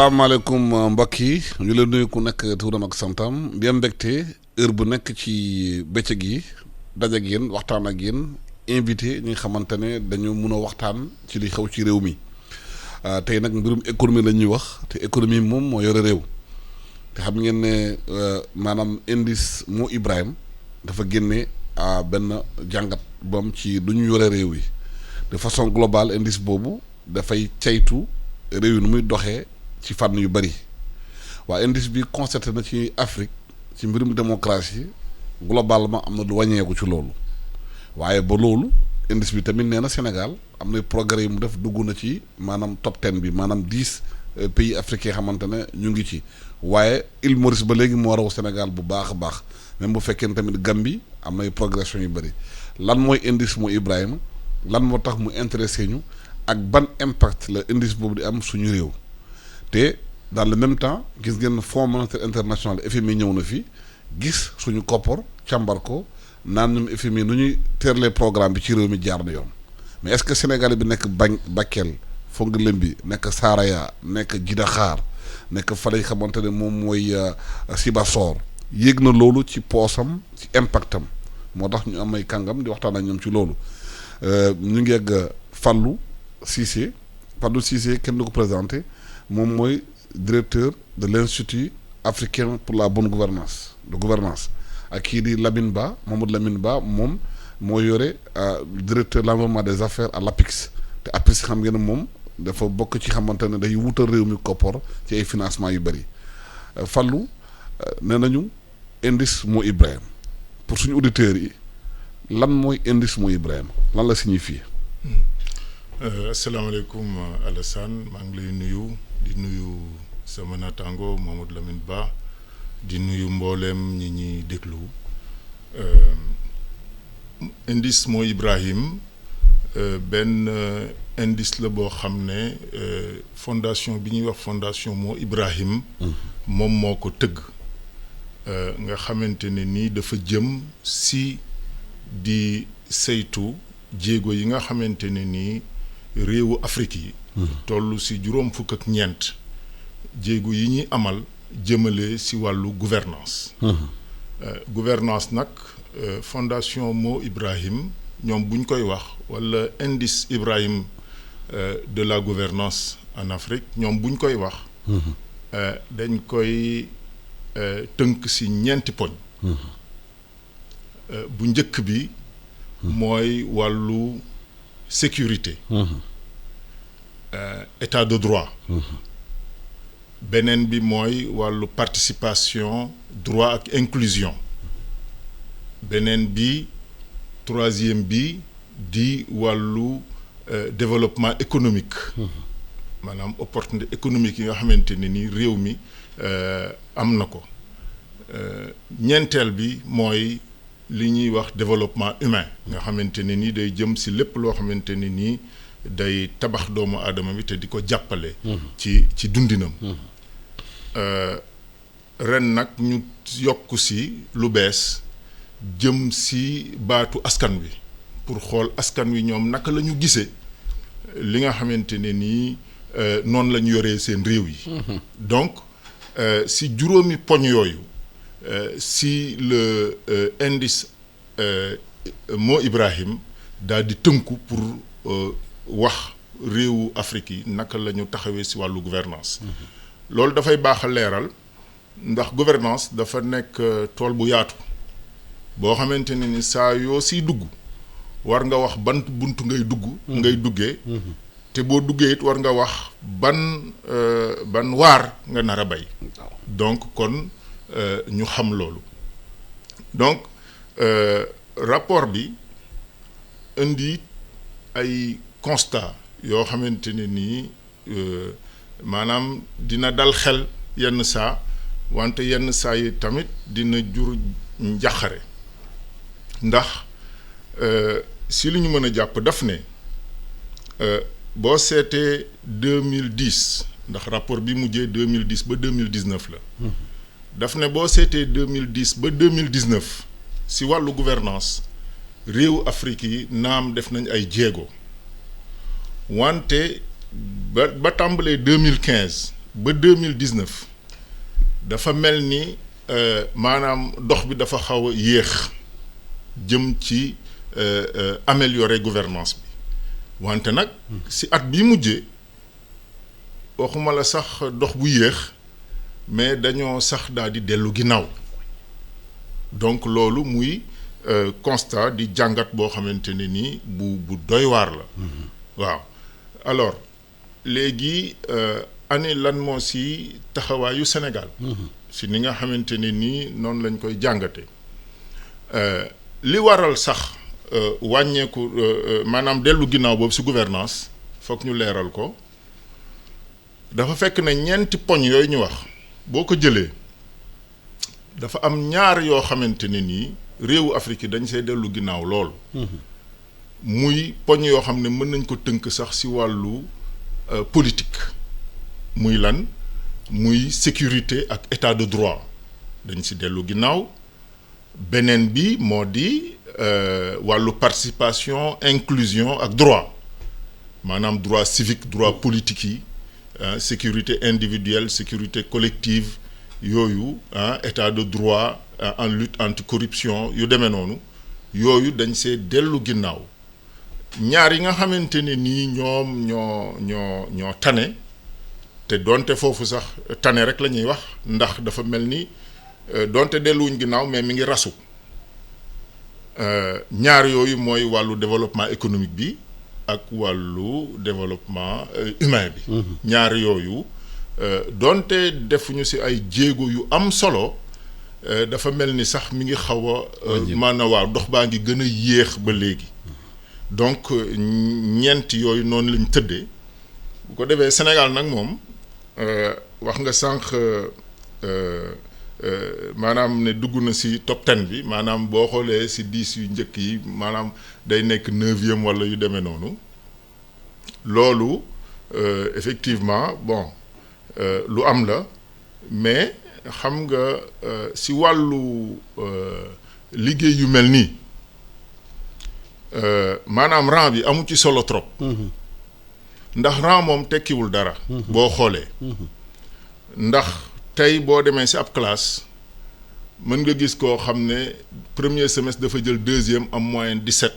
salaamaaleykum mbokk yi ñu leen nuyu ku nekk turam ak santam di am mbégte heure bu nekk ci bëccëg yi daje ak yéen waxtaan ak yéen invité ñi nga xamante ne dañu mun a waxtaan ci li xew ci réew mi tey nag mbirum économie la ñuy wax te économie moom moo yore réew te xam ngeen ne maanaam indice moo Ibrahim dafa génne benn jàngat bam ci lu ñu yore réew yi de façon globale indice boobu dafay caytu réew yi nu muy doxee ci fànn yu bëri waa indice bi constaté na ci Afrique ci mbirum démocratie globalement am na lu wàññeeku ci loolu waaye ba loolu indice bi tamit nee na Sénégal am na progrès yi mu def dugg na ci maanaam top 10 bi maanaam 10 pays africains xamante ne ñu ngi ci waaye Île Maurice ba léegi moo raw Sénégal bu baax a baax même bu fekkee tamit Gambie am nay progression yu bëri lan mooy indice mu Ibrahima lan moo tax mu intéressé ñu ak ban impact la indice boobu di am suñu réew te dans le même temps gis ngeen Fonds monétaire international FMI ñëw na fi gis suñu koppar càmbar ko naan ñoom FMI nu ñuy teerlee programme bi ci réew mi jaar na yoon mais est-ce que Sénégal bi nekk Bakel Fongolembi nekk Saraya nekk Djidakhaar nekk fa lay xamante ne moom mooy Sibassor yéeg na loolu ci poosam ci impactam moo tax ñu am ay kàngam di waxtaan ak ñoom ci loolu ñu ngi yegg Fallou Cissé kenn du ko présenté moom mooy directeur de l'Institut africain pour la bonne gouvernance ak kii di Lamine Ba Mamadou Lamine Ba moom moo yore directeur de l'environnement des affaires à l'APIX te APIX xam ngeen ne moom dafa bokk ci xamante ne day wutal réew mi koppor ci ay financement yu bëri Fallou nee nañu indice moo Ibrahima pour suñu auditeurs yi lan mooy indice moo Ibrahima lan la signifie. asalaamaaleykum Alassane maa ngi lay nuyu di nuyu sama naataango Mamadou Lamine Ba di nuyu mbooleem ñi ñuy déglu indice moo Ibrahim benn indice la boo xam ne fondation bi ñuy wax fondation moo Ibrahim moom moo ko tëgg nga xamante ne nii dafa jëm si di saytu jéego yi nga xamante ne nii réewu Afrique yi toll si juróom fukk ak ñeent jéego yi ñuy amal jëmale si wàllu gouvernance gouvernance nag fondation moo Ibrahim ñoom buñ koy wax wala indice Ibrahim de la gouvernance en Afrique ñoom buñ koy wax dañ koy tënk si ñeenti poñ bu njëkk bi mooy wàllu sécurité état de droit beneen bi mooy wàllu participation droit ak inclusion beneen bi troisième bi di wàllu développement économique maanaam opportunité économique yi nga xamante ne ni réew mi am na ko ñeenteel bi mooy li ñuy wax développement humain nga xamante ne ni day jëm si lépp loo xamante ne nii day tabax doomu aadama bi te di ko jàppale ci dundinam ren nag ñu yokk si lu bees jëm si baatu askan wi pour xool askan wi ñoom naka la ñu gisee li nga xamante ne nii noonu la ñu yoree seen réew yi donc si juróomi poñ yooyu si le indice moo Ibrahim daal di tënku pour wax réewu Afrique yi naka la ñu taxawee si wàllu gouvernance loolu dafay baax a leeral ndax gouvernance dafa nekk tool bu yaatu boo xamante ne ni saa yoo siy dugg war nga wax ban buntu ngay duggee te boo duggee it war nga wax ban waar nga nar a bay donc kon ñu xam loolu donc rapport bi indi ay constat yoo xamante ne nii maanaam dina dal xel yenn saa wante yenn saa yi tamit dina jur njàqare ndax si li ñu mën a jàpp daf ne boo seetee 2010 ndax rapport bi mujjee 2010 ba 2019 la daf ne boo seetee 2010 ba 2019 si wàllu gouvernance réewu Afrique yi naam def nañ ay jéego wante ba tàmbalee 2015 ba 2019 dafa mel ni maanaam dox bi dafa xaw a yéex jëm ci améliorer gouvernance bi wante nag si at bi mujjee waxuma la sax dox bu yéex mais dañoo sax daal di dellu ginnaaw donc loolu muy constat di jàngat boo xamante ne nii bu doy waar la. waaw alors léegi ani lan moo si taxawaayu Sénégal. si ni nga xamante ne nii noonu lañ koy jàngate li waral sax wàññeeku maanaam dellu ginnaaw boobu si gouvernance foog ñu leeral ko dafa fekk ne ñeenti poñ yooyu ñu wax boo ko jëlee dafa am ñaar yoo xamante ne nii réewu Afrique yi dañ see dellu ginnaaw lool. muy poñ yoo xam ne mën nañ ko tënk sax si wàllu politique muy lan muy sécurité ak état de droit dañ si dellu ginnaaw beneen bi moo di wàllu participation inclusion ak droit maanaam droit civique droit politique yi sécurité individuelle sécurité collective yooyu état de droit en lutte anticorruption yu demee noonu yooyu dañ see dellu ginnaaw ñaar yi nga xamante ne nii ñoom ñoo tane te doonte foofu sax tane rek la ñuy wax ndax dafa mel ni doonte delluwuñ ginnaaw mais mi ngi rasu ñaar yooyu mooy wàllu développement économique bi ak wàllu développement humain bi. ñaar yooyu doonte defuñu si ay jéego yu am solo dafa mel ni sax mi ngi xaw a. maanaam waaw dox baa ngi gën a yéex ba léegi. donc ñeent yooyu noonu lañ tëddee bu ko defee Sénégal nag moom wax nga sànq maanaam ne dugg na si top 10 bi maanaam boo xoolee si 10 yu njëkk yi maanaam day nekk 9e wala yu demee noonu loolu effectivement bon lu am la mais xam nga si wàllu liggéey yu mel nii maanaam rang bi amu ci solo trop. ndax rang moom tekkiwul dara. boo xoolee. ndax tey boo demee si ab classe mën nga gis koo xam ne premier semestre dafa jël 2e am moyenne 17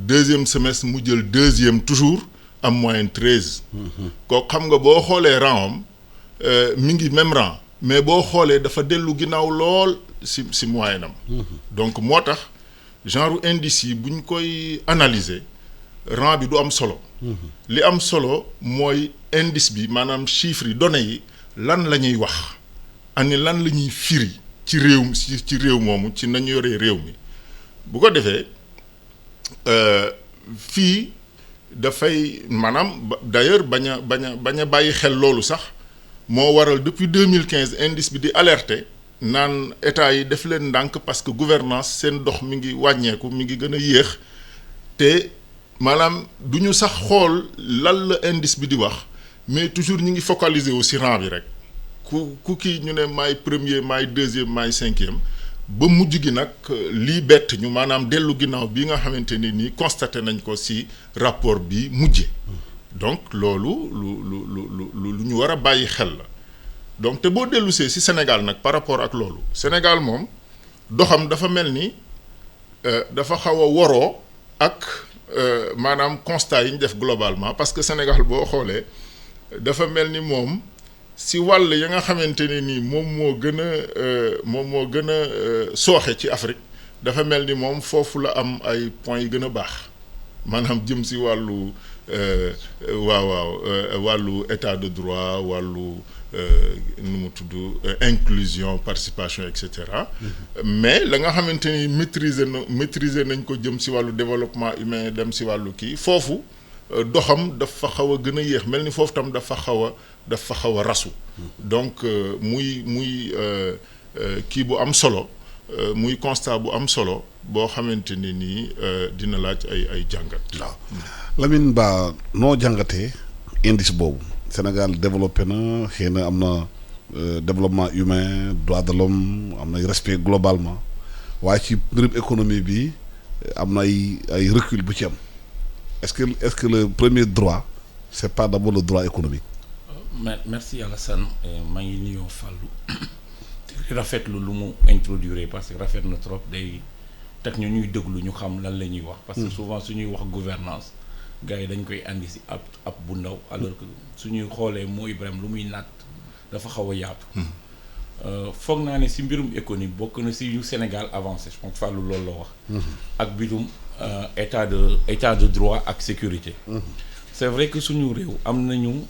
2e semestre mu jël 2e toujours am moyenne 13. kooku xam nga boo xoolee rang am mi ngi même rang mais boo xoolee dafa dellu ginnaaw lool si moyenne am. donc moo tax. genre indice yi bu ñu koy analyser rang bi du am solo. li am solo mooy indice bi maanaam chiffres yi données yi lan la ñuy wax ani lan la ñuy firi ci réew moomu ci nañu yoree réew mi bu ko defee fii dafay maanaam d'ailleurs bañ a bàyyi xel loolu sax moo waral depuis 2015 indice bi di alerter. naan état yi def leen ndànk parce que gouvernance seen dox mi ngi wàññeeku mi ngi gën a yéex te maanaam du ñu sax xool lan la indice bi di wax mais toujours ñu ngi focaliser wu si rang bi rek ku kii ñu ne maay premier maay 2e maay 5e ba mujj gi nag lii bett ñu maanaam dellu ginnaaw bi nga xamante ni nii constaté nañ ko si rapport bi mujje donc loolu lu ñu war a bàyyi xel la. donc te boo dellusee ci Sénégal nag par rapport ak loolu Sénégal moom doxam dafa mel ni dafa xaw a woroo ak maanaam constat yi ñu def globalement parce que Sénégal boo xoolee dafa mel ni moom ci wàll ya nga xamante ne nii moom moo gën a sooxe ci Afrique dafa mel ni moom foofu la am ay points yi gën a baax maanaam jëm ci wàllu wàllu état de droit wàllu nu mu tudd inclusion participation et cetera. mais la nga xamante ni maîtriser nañ ko jëm ci wàllu développement humain dem ci wàllu kii foofu doxam dafa xaw a gën a yéex mel ni foofu tam dafa xaw a rasu. donc muy kii bu am solo muy constat bu am solo boo xamante ne nii dina laaj ay jàngat. waaw Lamine Ba noo jàngatee indice boobu. Sénégal développé na xëy na am na développement humain droit de l'homme am na respect globalement waaye ci mbirum économie bi am na ay recul bu ci am est-ce que le premier droit c'est pas d'abord le droit économique. merci Alassane maa ngi nuyoo Fallou rafetlu lu mu introduire parce que rafet na trop day teg ñu ñuy déglu ñu xam lan la ñuy wax. parce que souvent suñuy wax gouvernance gars yi dañ koy andi si ab bu ndaw alors que suñuy xoolee moo Ibrahima lu muy naat dafa xaw a yaatu. foog naa ne si mbirum économie bokk na si yu Sénégal avancé je pense que Fallou loolu la wax. ak mbirum état de droit ak sécurité. c'est vrai que suñu réew am nañu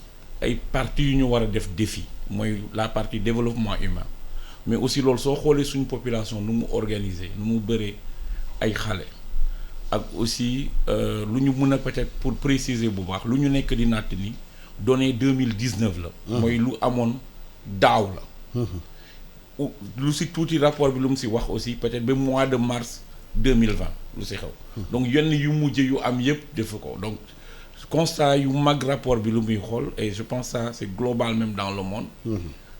ay parties yu ñu war a def défi mooy la partie développement humain mais aussi loolu soo xoolee suñu population nu mu organiser nu mu bëree ay xale ak aussi lu ñu mën a peut-être pour préciser bu baax lu ñu nekk di natt ni données 2019 la. mooy lu amoon daaw la. lu si tuuti rapport bi lu mu si wax aussi peut-être ba mois de mars 2020 lu si xew. donc yenn yu mujj yu am yëpp defu ko donc. constat yu mag rapport bi lu muy xool et je pense ça c'est global même dans le monde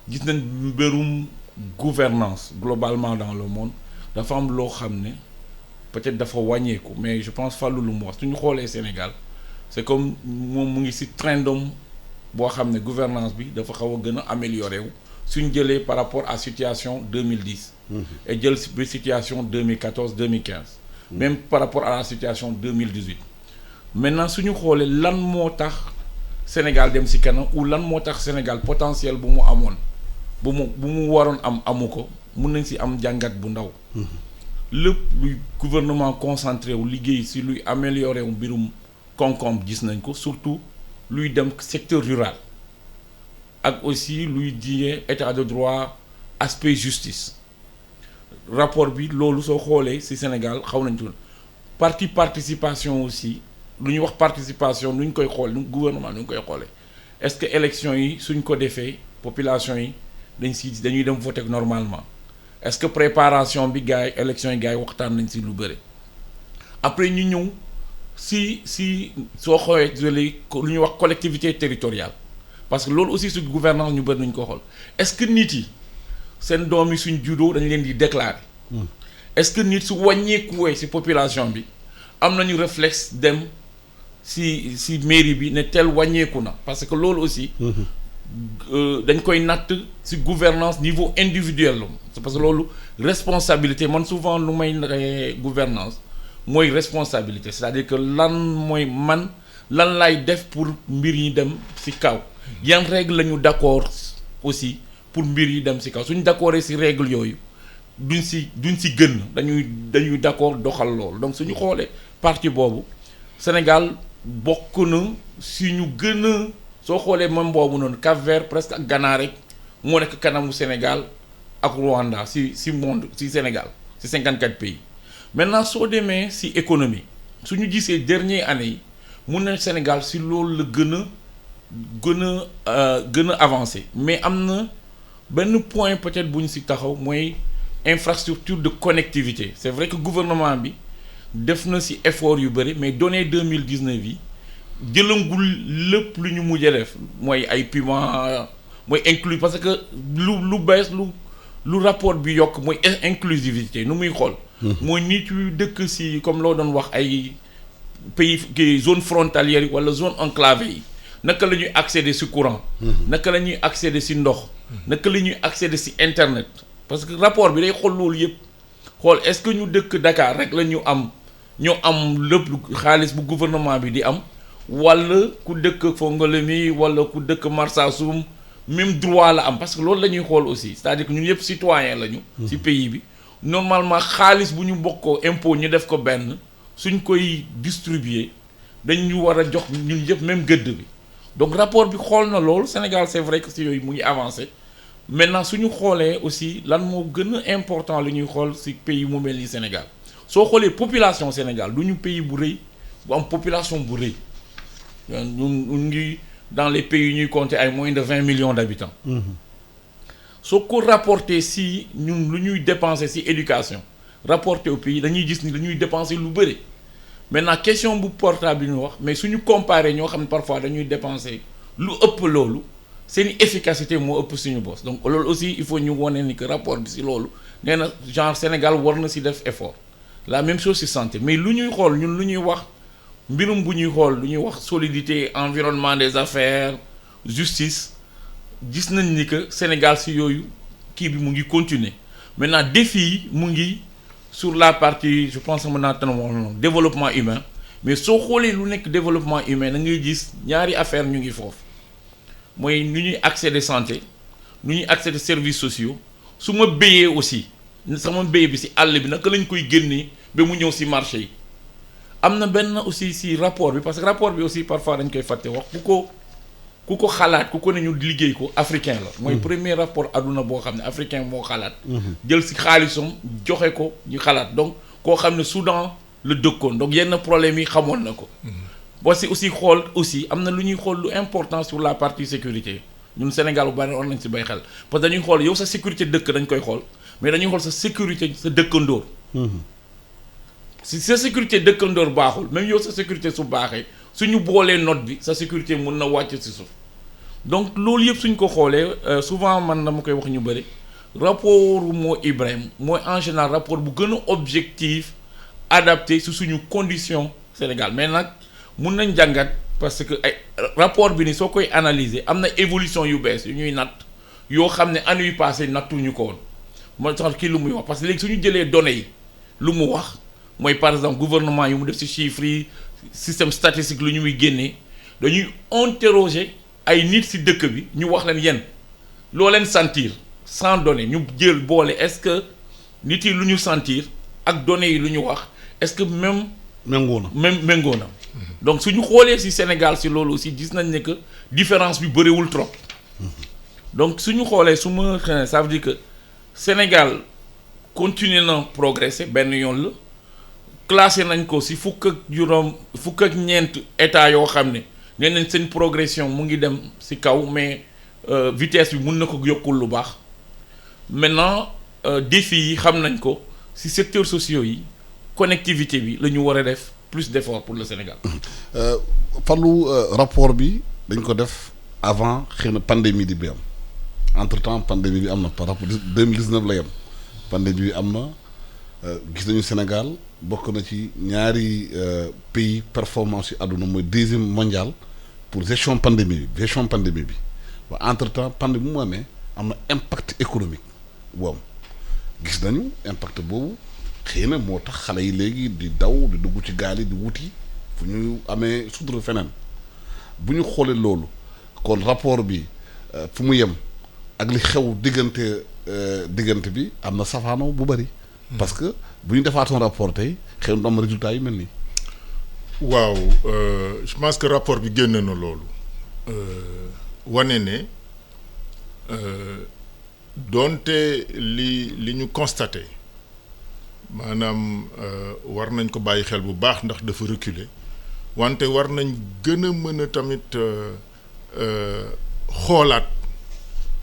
gis nañ mbirum gouvernance globalement dans le monde dafa am loo xam ne peut-être dafa wàññeeku mais je pense Fallou lu mu wax suñu xoolee Sénégal c'est comme moom mu ngi ci train d'homme boo xam ne gouvernance bi dafa xaw a gën a amélioré wu suñ jëlee par rapport à situation 2010 et jël bi situation 2014 2015 même par rapport à la situation 2018 maintenant suñu xoolee lan moo tax Sénégal dem ci kanam ou lan moo tax Sénégal potentiel bu mu amoon bu mu waroon amu ko mun nañ ci am jàngat bu ndaw lépp luy gouvernement concentré wu liggéey ci luy améliorer wu mbirum koom-koom gis nañ ko surtout luy dem secteur rural ak aussi luy jiyee état de droit aspect justice rapport bi loolu soo xoolee ci Sénégal xaw nañ ko participation aussi lu ñuy wax participation nu ñu koy xool nu gouvernement nu ñu koy xoolee est-ce que élection yi suñ ko defee population yi dañuy dem voter normalement est-ce que préparation bi gars yi élection yi gars yi waxtaan nañ ci lu bëri après ñu ñëw si soo xoolee lu ñuy wax collectivité territoriale parce que loolu aussi su gouvernance ñu bëri nañ ko xool est-ce que nit yi seen doom yi suñ juddoo dañ leen di déclarer est-ce que nit su wàññeekuwee ci population bi am nañu réflexe dem si mairie bi ne tel wàññeeku na parce que loolu aussi dañ koy natt si gouvernance niveau individuel la parce que loolu responsabilité man souvent lu may gouvernance mooy responsabilité c'est-à-dire que lan mooy man lan lay def pour mbir yi dem si kaw yan règle la ñu d'accord aussi pour mbir yi dem si kaw suñu d'accordé si règle yooyu duñ si gën dañuy d'accord doxal loolu donc suñu xoolee partie boobu Sénégal bokk na si ñu gën a soo xoolee même boobu noonu Cap-Vert presque ak Ghana rek moo nekk kanamu Sénégal ak Rwanda si monde si Sénégal si 54 pays maintenant soo demee si économie suñu gisee dernière année yi mun na Sénégal si loolu la gën a avancé mais am na benn point peut-être bu ñu si taxaw mooy infrastructure de connectivité c'est vrai que gouvernement bi def na ci effort yu bëri mais données 2019 yi jëlangul lépp lu ñu mujj def mooy ay paiement mooy inclus parce que lu bees lu rapport bi yokk mooy inclusivité nu muy xool mooy nit yu dëkk ci comme loo doon wax ay pays zone frontalière yi wala zone enclavée yi naka la ñuy accéder ci courant naka la ñuy accéder ci ndox naka la ñuy accéder ci internet parce que rapport bi day xool loolu yëpp xool est-ce que ñu dëkk Dakar rek la ñu am ñoo am lépp xaalis bu gouvernement bi di am wala ku dëkk Fongolemi wala ku dëkk Marsassoum même droit la am parce que loolu la ñuy xool aussi c'est-à-dire que ñun yëpp citoyen lañu ci pays bi normalement xaalis bu ñu bokkoo impôt ñu def ko benn suñ koy distribuer dañu war a jox ñun yëpp même gëdd bi donc rapport bi xool na loolu Sénégal c'est vrai que ci yooyu mu ngi avancé maintenant suñu xoolee aussi lan moo gën a important li ñuy xool ci pays mu mel ni Sénégal soo xoolee population Sénégal du ñu pays bu rëy bu am population bu rëy ñun ngi dans les pays yu ñuy compter ay moins de 20 millions d'habitants soo ko rapporté ci ñun lu ñuy dépenser ci éducation rapporté au pays dañuy gis ni dañuy dépenser lu bëri maintenant question bu portable bi ñu wax mais suñu comparer ñoo xam ne parfois dañuy dépenser lu ëpp loolu seen efficacité moo ëpp suñu boss donc loolu aussi il faut ñu wone ni que rapport bi ci loolu nee na genre Sénégal war na ci def effort la même chose ci santé mais lu ñuy xool ñun lu ñuy wax mbirum bu ñuy xool lu ñuy wax solidité environnement des affaires justice gis nañ ni que Sénégal si yooyu kii bi mu ngi continuer maintenant défi yi mu ngi sur la partie je pense mën naa tànn développement humain mais soo xoolee lu nekk développement humain da ngay gis ñaari affaire ñu ngi foofu mooy nu ñuy accéder santé nu ñuy accéder services sociaux su ma béyee aussi sama béy bi si àll bi naka lañ koy génnee ba mu ñëw si marché yi am na benn aussi si rapport bi parce que rapport bi aussi parfois dañ koy fàtte wax ku ko xalaat ku ko ne ñu liggéey ko africain la mooy premier rapport àdduna boo xam ne africain moo xalaat jël si xaalisam joxe ko ñu xalaat donc koo xam ne Soudan la dëkkoon donc yenn problème yi xamoon na ko boo si aussi xool aussi am na lu ñuy xool lu important sur la partie sécurité ñun Sénégal bu bari war nañ si bay xel parce que dañuy xool yow sa sécurité dëkk dañ koy xool mais dañuy xool sa sécurité sa dëkkandoor si sa sécurité dëkkandoor baaxul même yow sa sécurité su baaxee suñu boolee note bi sa sécurité mën na wàcc si suuf donc loolu yëpp suñ ko xoolee souvent man dama koy wax ñu bëri rapport moo Ibrahim mooy en général rapport bu gën a objectif adapté si suñu condition Sénégal mais nag mun nañ jàngat parce que ay rapport bi ni soo koy analyser am na évolution yu bees yu ñuy natt yoo xam ne année yu passé nattuñu ko woon mooy tax kii lu muy wax parce que léegi suñu jëlee données yi lu mu wax mooy par exemple gouvernement yu mu def si chiffres yi système statistique lu ñu muy génnee dañuy interroger ay nit si dëkk bi ñu wax leen yéen loo leen sentir sans données ñu jël boole est-ce que nit yi lu ñu sentir ak données yi lu ñu wax est-ce que même méngoo na donc suñu xoolee si Sénégal si loolu aussi gis nañ ne que différence bi bëriwul trop donc suñu xoolee su ma ça veut dire que Sénégal continuer na progresser benn yoon la classé nañ ko si fukk ak ñeent état yoo xam ne nee nañ seen progression mu ngi dem si kaw mais vitesse bi mun na ko yokkul lu baax maintenant défi yi xam nañ ko si secteurs sociaux yi connectivité bi la ñu war a def plus d'efforts pour le Sénégal. Fallou rapport bi dañ ko def avant xëy na pandémie di bi am entre temps pandémie bi am na par rapport 2019 la yem pandémie bi am na gis nañu Sénégal bokk na ci ñaari pays performance yi àdduna mooy deuxième mondial pour gestion pandémie bi ba entre temps pandémie mu amee am na impact économique bu am gis nañu impact boobu xëy na moo tax xale yi léegi di daw di dugg ci gaal yi di wuti fu ñu amee sutura feneen bu ñu xoolee loolu kon rapport bi fu mu yem ak li xew diggante bi am na safaano bu bari parce que bu ñu defaatoon rapport tey xëy na am résultat yu mel nii. waaw je pense que rapport bi génn na loolu wane ne doonte li ñu constaté maanaam war nañ ko bàyyi xel bu baax ndax dafa reculer wante war nañ gën a mën a tamit xoolaat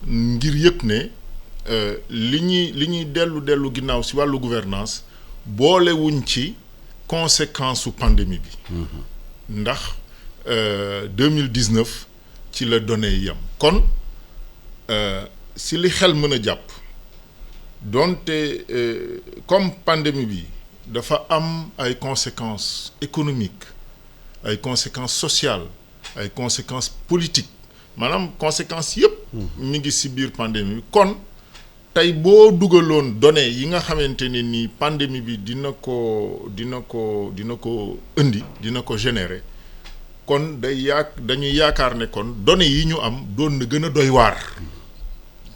ngir yëg ne li ñuy dellu ginnaaw ci wàllu gouvernance boolewuñ ci conséquence su pandémie bi ndax 2019 ci la données yi yam kon si li xel mën a jàpp donte comme pandémie bi dafa am ay conséquences économiques ay conséquences sociales ay conséquences politiques maanaam conséquences yëpp mi ngi ci biir pandémie bi kon tey boo dugaloon données yi nga xamante ne ni pandémie bi dina ko indi dina ko générer kon dañuy yaakaar ne kon données yi ñu am doon na gën a doy waar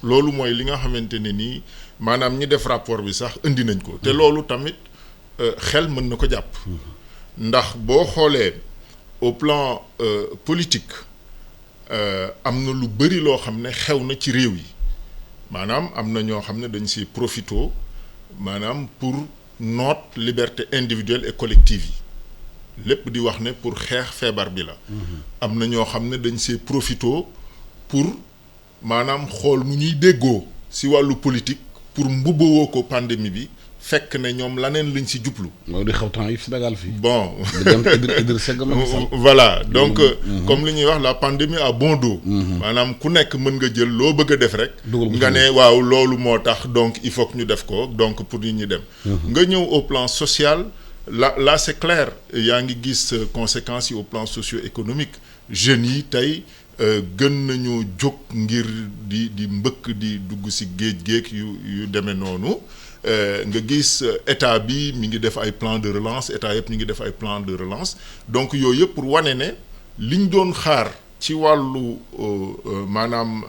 loolu mooy li nga xamante ne nii maanaam ñi def rapport bi sax indi nañ ko te loolu tamit xel mën na ko jàpp ndax boo xoolee au plan politique am na lu bari loo xam ne xew na ci réew yi maanaam am na ñoo xam ne dañ si profito maanaam pour noot liberté individuelle et collective yi lépp di wax ne pour xeex feebar bi la am na ñoo xam ne dañ see profito pour maanaam xool mu ñuy déggoo si wàllu politique pour mbubbawoo ko pandémie bi fekk ne ñoom laneen lañ si jublu. mooy di xew temps yi Sénégal fii. bon voilà donc comme li ñuy wax la pandémie a bon dos. maanaam ku nekk mën nga jël loo bëgg a def rek. nga ne waaw loolu moo tax donc il faut que ñu def ko donc pour nit ñi dem. nga ñëw au plan social là c'est clair yaa ngi gis conséquences yi au plan socio-économique jeunes yi tey gën nañoo jóg ngir di mbëkk di dugg ci géej yu demee noonu nga gis état bi mi ngi def ay plan de relance état yëpp ñu ngi def ay plan de relance donc yooyu yëpp pour wane ne liñ doon xaar ci wàllu maanaam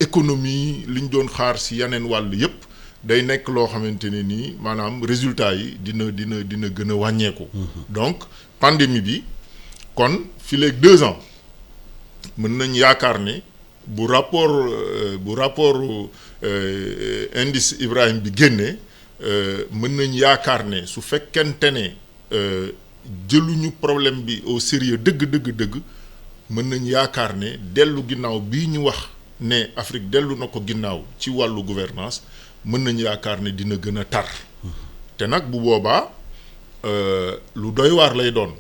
économie liñ doon xaar ci yeneen wàll yëpp day nekk loo xamante ne nii maanaam résultat yi dina gën a wàññeeku. donc pandémie bi kon fii léegi 2 ans mën nañ yaakaar ne bu rapport indice Ibrahim bi génnee mën nañ yaakaar ne su fekkente ne jëluñu problème bi au sérieux dëgg mën nañ yaakaar ne dellu ginnaaw bii ñu wax ne Afrique dellu na ko ginnaaw ci wàllu gouvernance mën nañ yaakaar ne dina gën a tar te nag bu boobaa lu doy waar lay doon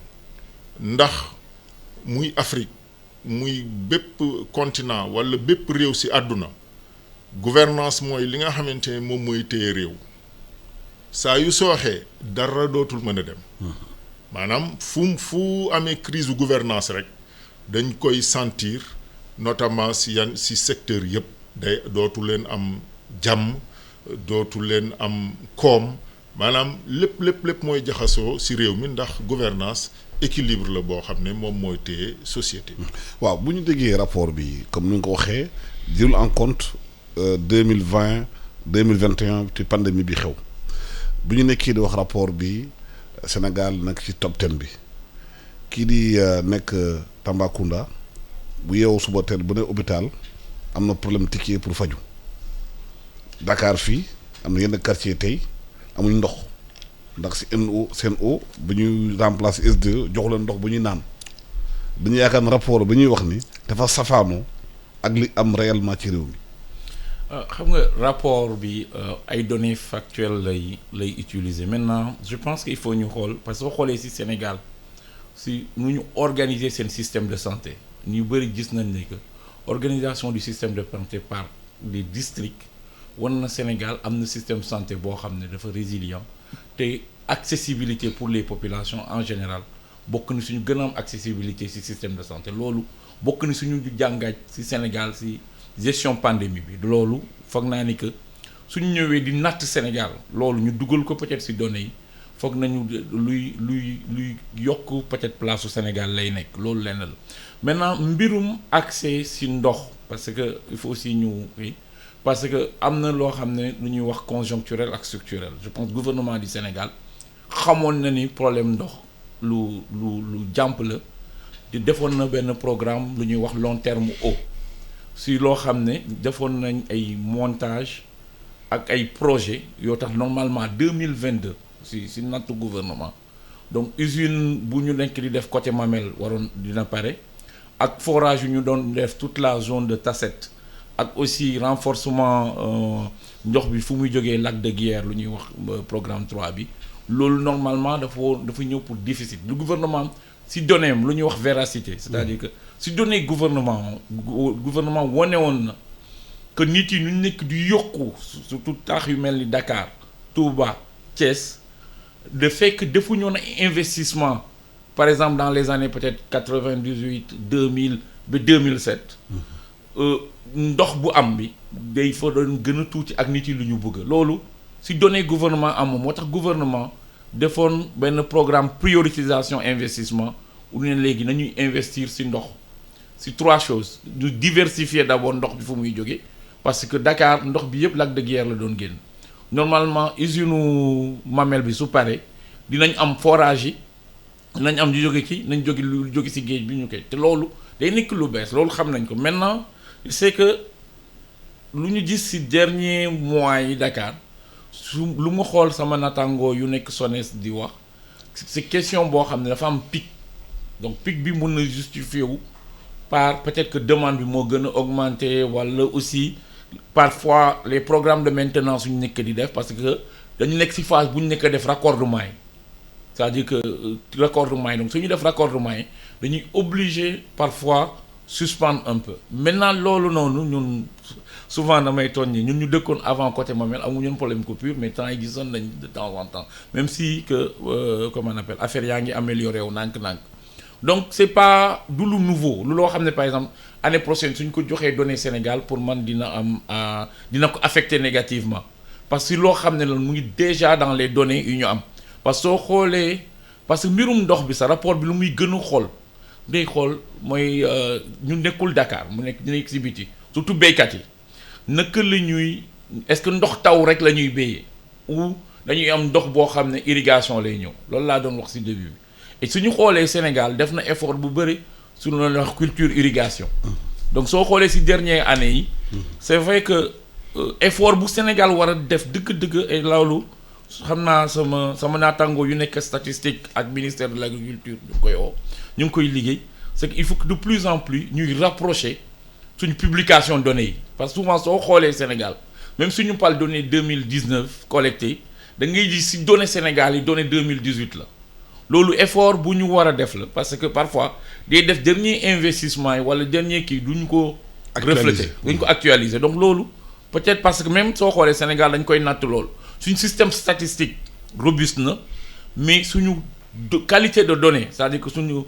ndax muy Afrique muy bépp continent walla bépp réew ci àdduna gouvernance mooy li nga xamante ne moom mooy téye réew saa yu sooxee dara dootul mën a dem maanaam fu amee crise gouvernance rek dañ koy sentir notamment ci secteur yëpp dootu leen am jàmm dootu leen am koom maanaam lépp mooy jaxasoo ci réew mi ndax gouvernance équilibre la boo xam ne moom mooy téye société bi. waaw bu ñu déggee rapport bi comme ni nga ko waxee jël en compte 2020 2021 ci pandémie bi xew bu ñu nekkee di wax rapport bi Sénégal nag ci top 10 bi kii di nekk Tambacounda bu yeewoo suba teel bu ne hôpital am na problème ticket pour faju Dakar fii am na yenn quartier tey amuñ ndox ndax si Sen'Eau bu ñuy remplacer SDE jox leen ndox bu ñuy naan dañu yaakaar ne rapport bi ñuy wax ni dafa safaanoo ak li am réellement ci réew mi. xam nga rapport bi ay données factuelles lay utiliser maintenant je pense qu'il faut ñu xool parce que soo xoolee ci Sénégal si nu ñu organiser seen système de santé ñu bëri gis nañ ne que organisation du système de santé par les districts wan na Sénégal am na système santé boo xam ne dafa résilient te accessibilité pour les populations en général bokk na suñu gën a am accessibilité ci système de santé loolu bokk na suñu jàngaaj ci Sénégal ci gestion pandémie bi loolu foog naa ni que suñu ñëwee di natt Sénégal loolu ñu dugal ko peut-être ci données yi foog nañu luy yokk peut-être place su Sénégal lay nekk loolu lenn la maintenant mbirum accès ci ndox parce que il faut aussi ñu parce que am na loo xam ne lu ñuy wax conjoncturel ak structurel je pense gouvernement du Sénégal xamoon na ni problème ndox lu jàmp la di defoon na benn programme lu ñuy wax long terme eau si loo xam ne defoon nañ ay montage ak ay projet yoo tax normalement 2022 si nattu gouvernement donc usine bu ñu nekk di def côté Mamel waroon dina pare ak forage yu ñu doon def toute la zone de Tassette ak aussi renforcement ndox bi fu muy jógee lac de Guiers lu ñuy wax programme 3 bi loolu normalement dafa ñëw pour déficit lu gouvernement si données lu ñuy wax véracité c'est-à-dire que si données gouvernement wane woon na que nit yi ñu nekk di yokku surtout taax yu mel ni Dakar Touba Thiès de fait que defuñu woon investissement par exemple dans les années peut-être 98 2000 ba 2007 ndox bu am bi day fa doon gën a tuuti ak nit yi lu ñu bëgg loolu si données gouvernement am moo tax gouvernement defoon benn programme prioritisation investissement u ne léegi nañuy investir si ndox si 3 choses ñu diversifier d'abord ndox bi fu muy jóge parce que Dakar ndox bi yëpp lac de Guiers la doon génn normalement usine Mamel bi su pare dinañ am forage yi dinañ am ñu jóge ci nañ jóge lu jóge si géej bi ñu koy te loolu day nekk lu bees loolu xam nañ ko maintenant c'est que lu ñu gis si dernier mois yi Dakar su lu mu xool sama nattangoo yu nekk SONES di wax c'est question boo xam ne dafa am pic donc pic bi mun na justifier wu par peut-être que demande bi moo gën a augmenter wala aussi parfois les programmes de maintenance yu ñu nekk di def parce que dañu nekk ci phase bu ñu nekk def raccordement yi c'est-à-dire que raccordement yi donc su ñu def raccordement yi dañuy obligé parfois suspendre un peu maintenant loolu noonu ñun souvent damay tooñ ñi ñun ñu dëkkoon avant côté Mamel amuñu woon problème coupure mais temps yi gisoon nañ de temps en temps même si que comment on appelle affaire yaa ngi amélioré wu nànk-nànk donc c'est pas du lu nouveau lu loo xam ne par exemple année prochaine suñ ko joxee données Sénégal pour man dina ko affecter négativement parce que loo xam ne la mu ngi déjà dans les données yu ñu am parce que soo xoolee parce que mbirum ndox bi sa rapport bi lu muy gën a xool day xool mooy ñu nekkul Dakar mu nekk si biti surtout béykat yi naka la ñuy est-ce que ndox taw rek la ñuy béyee ou dañuy am ndox boo xam ne irrigation lay ñëw loolu laa doon wax si début bi et suñu xoolee Sénégal def na effort bu bëri suñu la wax culture irrigation donc soo xoolee si dernière année yi c'est vrai que effort bu Sénégal war a def dëgg-dëgg et loolu xam naa sama naataango yu nekk statistique ak ministère de l'agriculture ñu ngi koy liggéey c'est que il faut que de plus en plus ñuy rapprocher suñu publication données yi parce que souvent soo xoolee Sénégal même suñu pal données 2019 collectées da ngay gis si données Sénégal yi données 2018 la loolu effort bu ñu war a def la parce que parfois day def dernier investissement yi wala dernier kii duñu ko refléter duñu ko actualiser donc loolu peut-être parce que même soo xoolee Sénégal dañ koy natt loolu suñu système statistique robuste na mais suñu qualité de données c'est-à-dire que suñu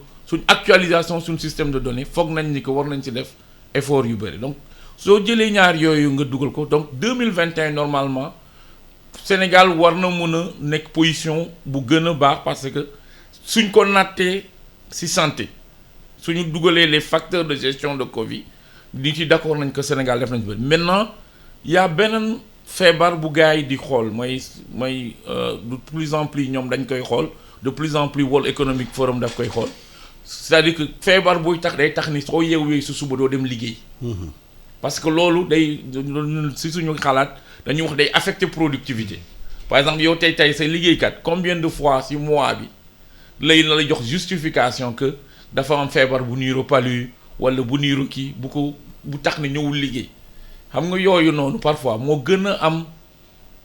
actualisation suñu système de données foog nañ ni ko war nañ ci def effort yu bëri donc soo jëlee ñaar yooyu nga dugal ko donc 2021 normalement Sénégal war na mën a nekk position bu gën a baax parce que suñ ko nattee ci santé suñu dugalee les facteurs de gestion de Covid nit yi d'accord nañ ko Sénégal def nañ bëri maintenant y a beneen feebar bu gars yi di xool mooy de plus en plus ñoom dañ koy xool de plus en plus World Economic Forum daf koy xool c'est-à-dire que feebar buy tax day tax ni soo yeewee su suba doo dem liggéey parce que loolu day si suñu xalaat dañuy wax day affecter productivité par exemple yow tey sa liggéeykat combien de fois si mois bi lay la jox justification que dafa am feebar bu niiru palu wala bu niiru kii bu tax ne ñëwul liggéey xam nga yooyu noonu parfois moo gën a am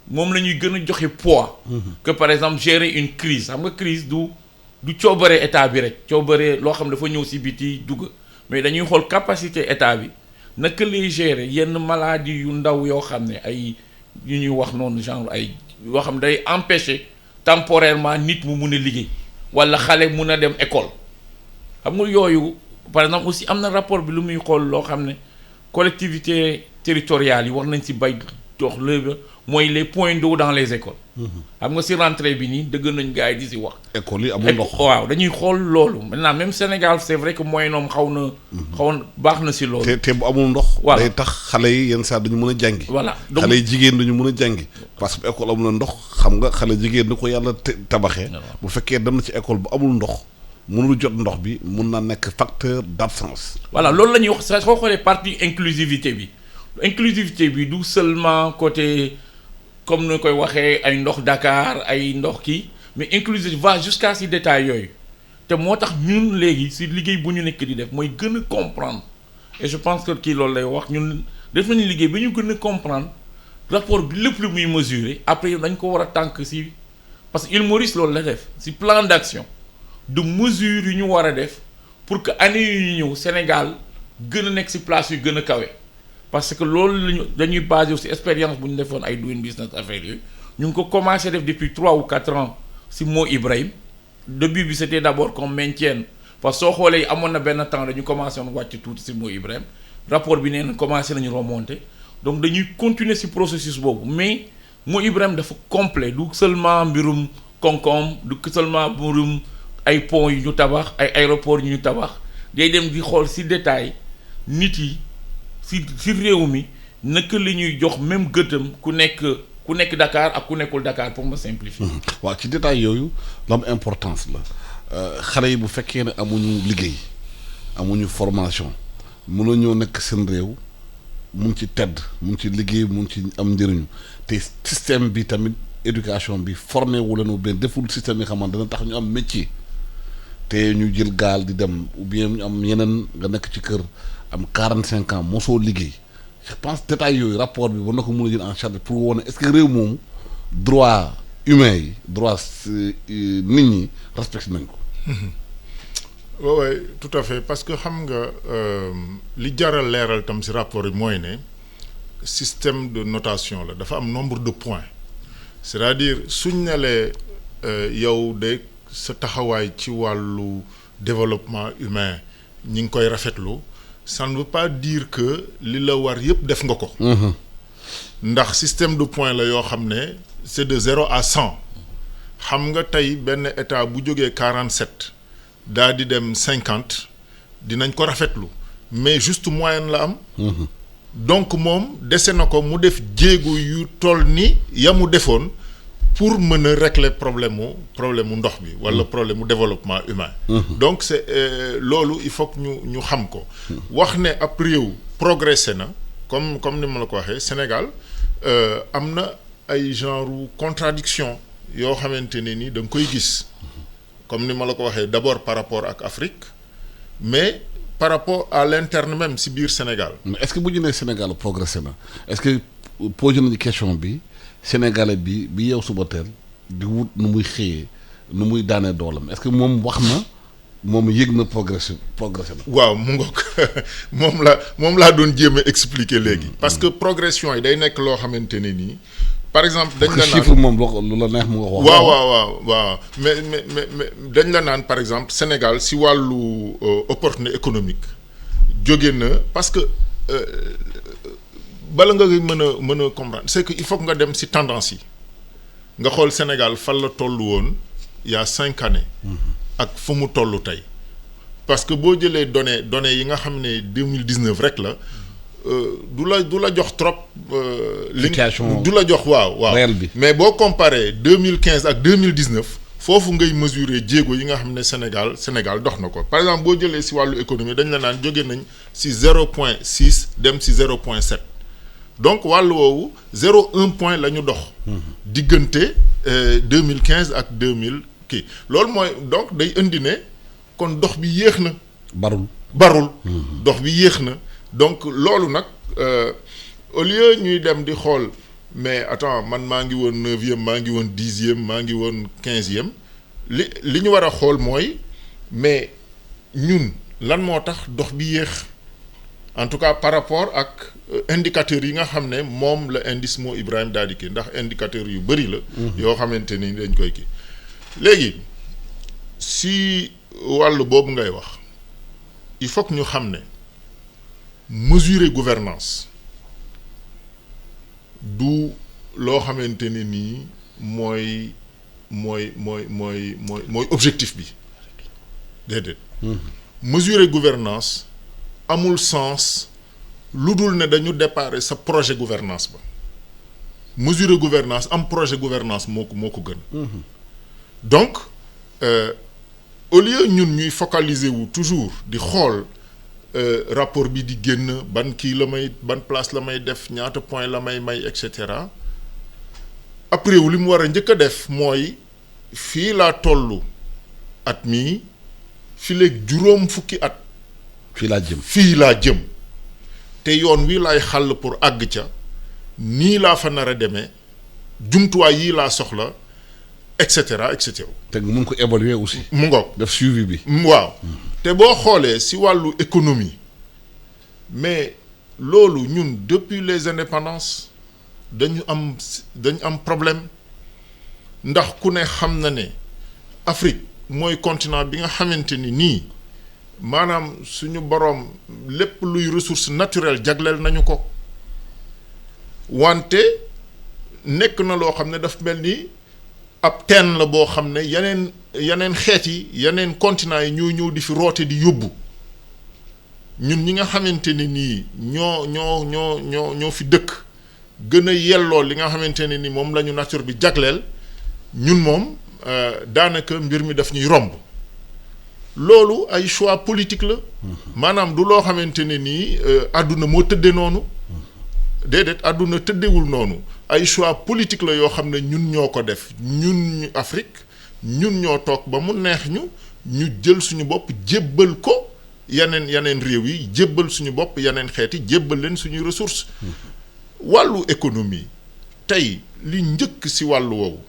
moom la ñuy gën a joxe poids que par exemple gérer une crise xam nga crise du coobare état bi rek coobare loo xam dafa ñëw si biti dugg mais dañuy xool capacité état bi naka lay gérer yenn maladie yu ndaw yoo xam ne ay yu ñuy wax noonu genre ay yoo xam ne day empêcher temporairement nit mu mun a liggéey wala xale mun a dem école xam nga yooyu par exemple aussi am na rapport bi lu muy xool loo xam ne collectivités territoriales yi war nañ ci bay dox léegi mooy les points d'eau dans les écoles. xam nga ci rentrée bi nii dëgg nañ gars yi di ci wax. école yi amul ndox waaw dañuy xool loolu maintenant même Sénégal c'est vrai que moyen noom xaw na baax na ci loolu. te bu amul ndox. voilà day tax xale yi yenn saa duñu mën a jàngi. voilà donc xale yi jigéen duñu mën a jàngi. parce que école amul na ndox xam nga xale jigéen ni ko yàlla tabaxee. bu fekkee dem na ci école bu amul ndox. mënul jot ndox bi mun na nekk facteur d'absence. voilà loolu la ñuy wax soo xoolee partie inclusivité bi du seulement côté comme ni koy waxee ay ndox Dakar ay ndox kii mais inclusivité va jusqu'à si détails yooyu te moo tax ñun léegi si liggéey bu ñu nekk di def mooy gën a comprendre et je pense que kii loolu lay wax ñun def nañu liggéey ba ñu gën a comprendre rapport bi lépp lu muy mesurer après dañ ko war a tànk si parce que Île Maurice loolu la def si plan d'action de mesures yu ñu war a def pour que année yu ñu ñëw Sénégal gën a nekk ci place yu gën a kawe parce que loolu lañu dañuy basé ci expérience bu ñu defoon ay doing business affaire yooyu ñu ngi ko commencé def depuis 3 ou 4 ans ci Mo Ibrahim début bi c'était d'abord qu'on maintienne parce que soo xoolee amoon na benn temps dañu commencé woon wàcc tuuti ci Mo Ibrahim rapport bi nee na commencé nañu remonter donc dañuy continuer ci processus boobu mais Mo Ibrahim dafa complet du seulement mbirum koom-koom du seulement mbirum ay pont yu ñu tabax ay aéroport yu ñu tabax day dem di xool ci détail nit yi ci réew mi naka la ñuy jox même gëtam ku nekk Dakar ak ku nekkul Dakar pour ma simplifier. waaw ci détail yooyu la am importance la xale yi bu fekkee ne amuñu liggéey amuñu formation mën a ñëw nekk seen réew mun ci tedd mun ci liggéey mun ci am njëriñu te système bi tamit éducation bi formé wu leen benn deful système yi xamante dana tax ñu am métier. te ñu jël gaal di dem ou bien ñu am yeneen nga nekk ci kër am 45 ans mosoo liggéey je pense détail yooyu rapport bi war na ko mën a jël en charge pour wone est-ce que réew moomu droit humain yi droit nit ñi respecté nañ ko. waaw tout à fait parce que xam nga li jaral leeral tam ci rapport yi mooy ne système de notation la dafa am nombre de points c'est-à-dire suñ ne lee yow de sa taxawaay ci wàllu développement humain ñi ngi koy rafetlu ça ne veut pas dire que li la war yëpp def nga ko. ndax système de points la yoo xam ne c'est de 0 à 100 xam nga tey benn état bu jógee 47 daa di dem 50 dinañ ko rafetlu mais juste moyenne la am. donc moom dese na ko mu def jéego yu toll ni ya mu defoon pour mën a régler problème mu ndox bi wala problème mu développement humain. donc c'est loolu il faut que ñu xam ko. wax ne ab réew progressé na comme ni ma la ko waxee Sénégal am na ay genre contradiction yoo xamante ne ni da nga koy gis comme ni ma la ko waxee d'abord par rapport ak Afrique mais par rapport à l'interne même si biir Sénégal. mais est-ce que bu ñu nee Sénégal progressé na est-ce que posé nañu question bi Sénégalais bi yow suba teel di wut nu muy xëyee nu muy daanee doolam est-ce que moom wax na moom yëg na progressé na. waaw mu ngoog moom laa doon jéem a expliquer léegi. parce que progression yi day nekk loo xamante ne nii. par exemple dañ la naan chiffre moom lu la neex mu nga wax. waaw mais dañ la naan par exemple Sénégal si wàllu opportunité économique jóge na parce que bala nga mën a comprendre c'est que il faut que nga dem si tendance yi nga xool Sénégal fan la toll woon il y a 5 années. ak fu mu toll tey parce que boo jëlee données yi nga xam ne 2019 rek la. du la jox trop. situation du la jox waaw. réel bi mais boo comparé 2015 ak 2019 foofu ngay mesurer jéego yi nga xam ne Sénégal dox na ko par exemple boo jëlee si wàllu économie dañ la naan jóge nañ si 0.6 dem si 0.7 donc wàllu woowu 0.1 point la ñu dox. diggante 2015 ak 2000 kii loolu mooy donc day indi ne kon dox bi yéex na. barul. dox bi yéex na. donc loolu nag au lieu ñuy dem di xool mais attends man maa ngi woon 9e maa ngi woon 10e maa ngi woon 15e li ñu war a xool mooy mais ñun lan moo tax dox bi yéex en tout cas par rapport ak indicateurs yi nga xam ne moom la indice moo Ibrahima daal di kii ndax indicateurs yu bëri la. yoo xamante ni dañ koy kii léegi si wàll boobu ngay wax il faut que ñu xam ne. mesurer gouvernance du loo xamante ne nii mooy objectif bi déedéet. mesurer gouvernance amul sens lu dul ne dañu déparer sa projet gouvernance ba mesurer gouvernance am projet gouvernance moo ko gën. donc au lieu ñun ñuy focaliser wu toujours di xool. rapport bi di génn ban place la may def ñaata point la may et cetera après li mu war a njëkk a def mooy fii laa tollu at mii fi léegi juróom fukki at. fii laa jëm te yoon wi laay xàll pour àgg ca nii laa fa nar a demee jumtuwaay yii laa soxla et cetera et cetera. te mun ko évaluer aussi. mu ngoog def suivi bi. waaw. te boo xoolee si wàllu économie mais loolu ñun depuis les indépendances dañu am problème ndax ku ne xam na ne Afrique mooy continent bi nga xamante ni nii maanaam suñu boroom lépp luy ressource naturelle jagleel nañu ko wante nekk na loo xam ne daf mel ni ab teen la boo xam ne yeneen xeet yi yeneen continent yi ñoo di fi roote di yóbbu ñun ñi nga xamante ne nii ñoo fi dëkk gën a yelloo li nga xamante ne ni moom la ñu nature bi jagleel ñun moom daanaka mbir mi daf ñuy romb loolu ay choix politique la maanaam du loo xamante ne nii àdduna moo tëddee noonu déedéet àdduna tëddewul noonu ay choix politique la yoo xam ne ñun ñoo ko def ñun ñu Afrique ñun ñoo toog ba mu neex ñu jël suñu bopp jébbal ko yeneen réew yi jébbal suñu bopp yeneen xeeti jébbal leen suñuy ressources wàllu économie tey li njëkk ci wàllu woowu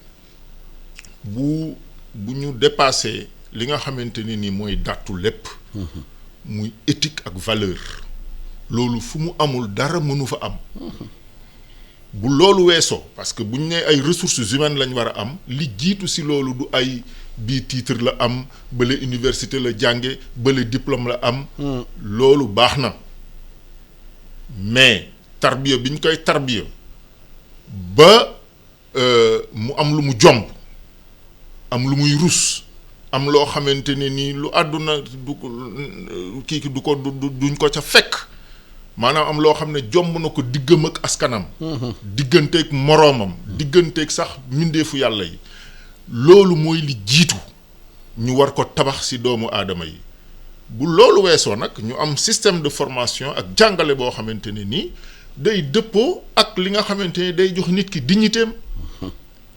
bu ñu dépassé li nga xamante ni nii mooy dàttu lépp muy éthique ak valeur loolu fu mu amul dara mënu fa am bu loolu weesoo parce que bu ñu nee ay ressources humaines lañ war a am li jiitu ci loolu du ay bii titre la am bële université la jànge bële diplôme la am loolu baax na mais tarbiya bi ñu koy tarbiya ba mu am lu mu jomb am lu muy rus am loo xamante ne nii lu àdduna du duñ ko ca fekk maanaam am loo xam ne jomb na ko diggam ak askanam digganteeg moroomam digganteeg sax mbindeefu yàlla yi loolu mooy li jiitu ñu war ko tabax ci doomu aadama yi bu loolu weesoo nag ñu am système de formation ak jàngale boo xamante ne nii day dëppoo ak li nga xamante ne day jox nit ki dignitéem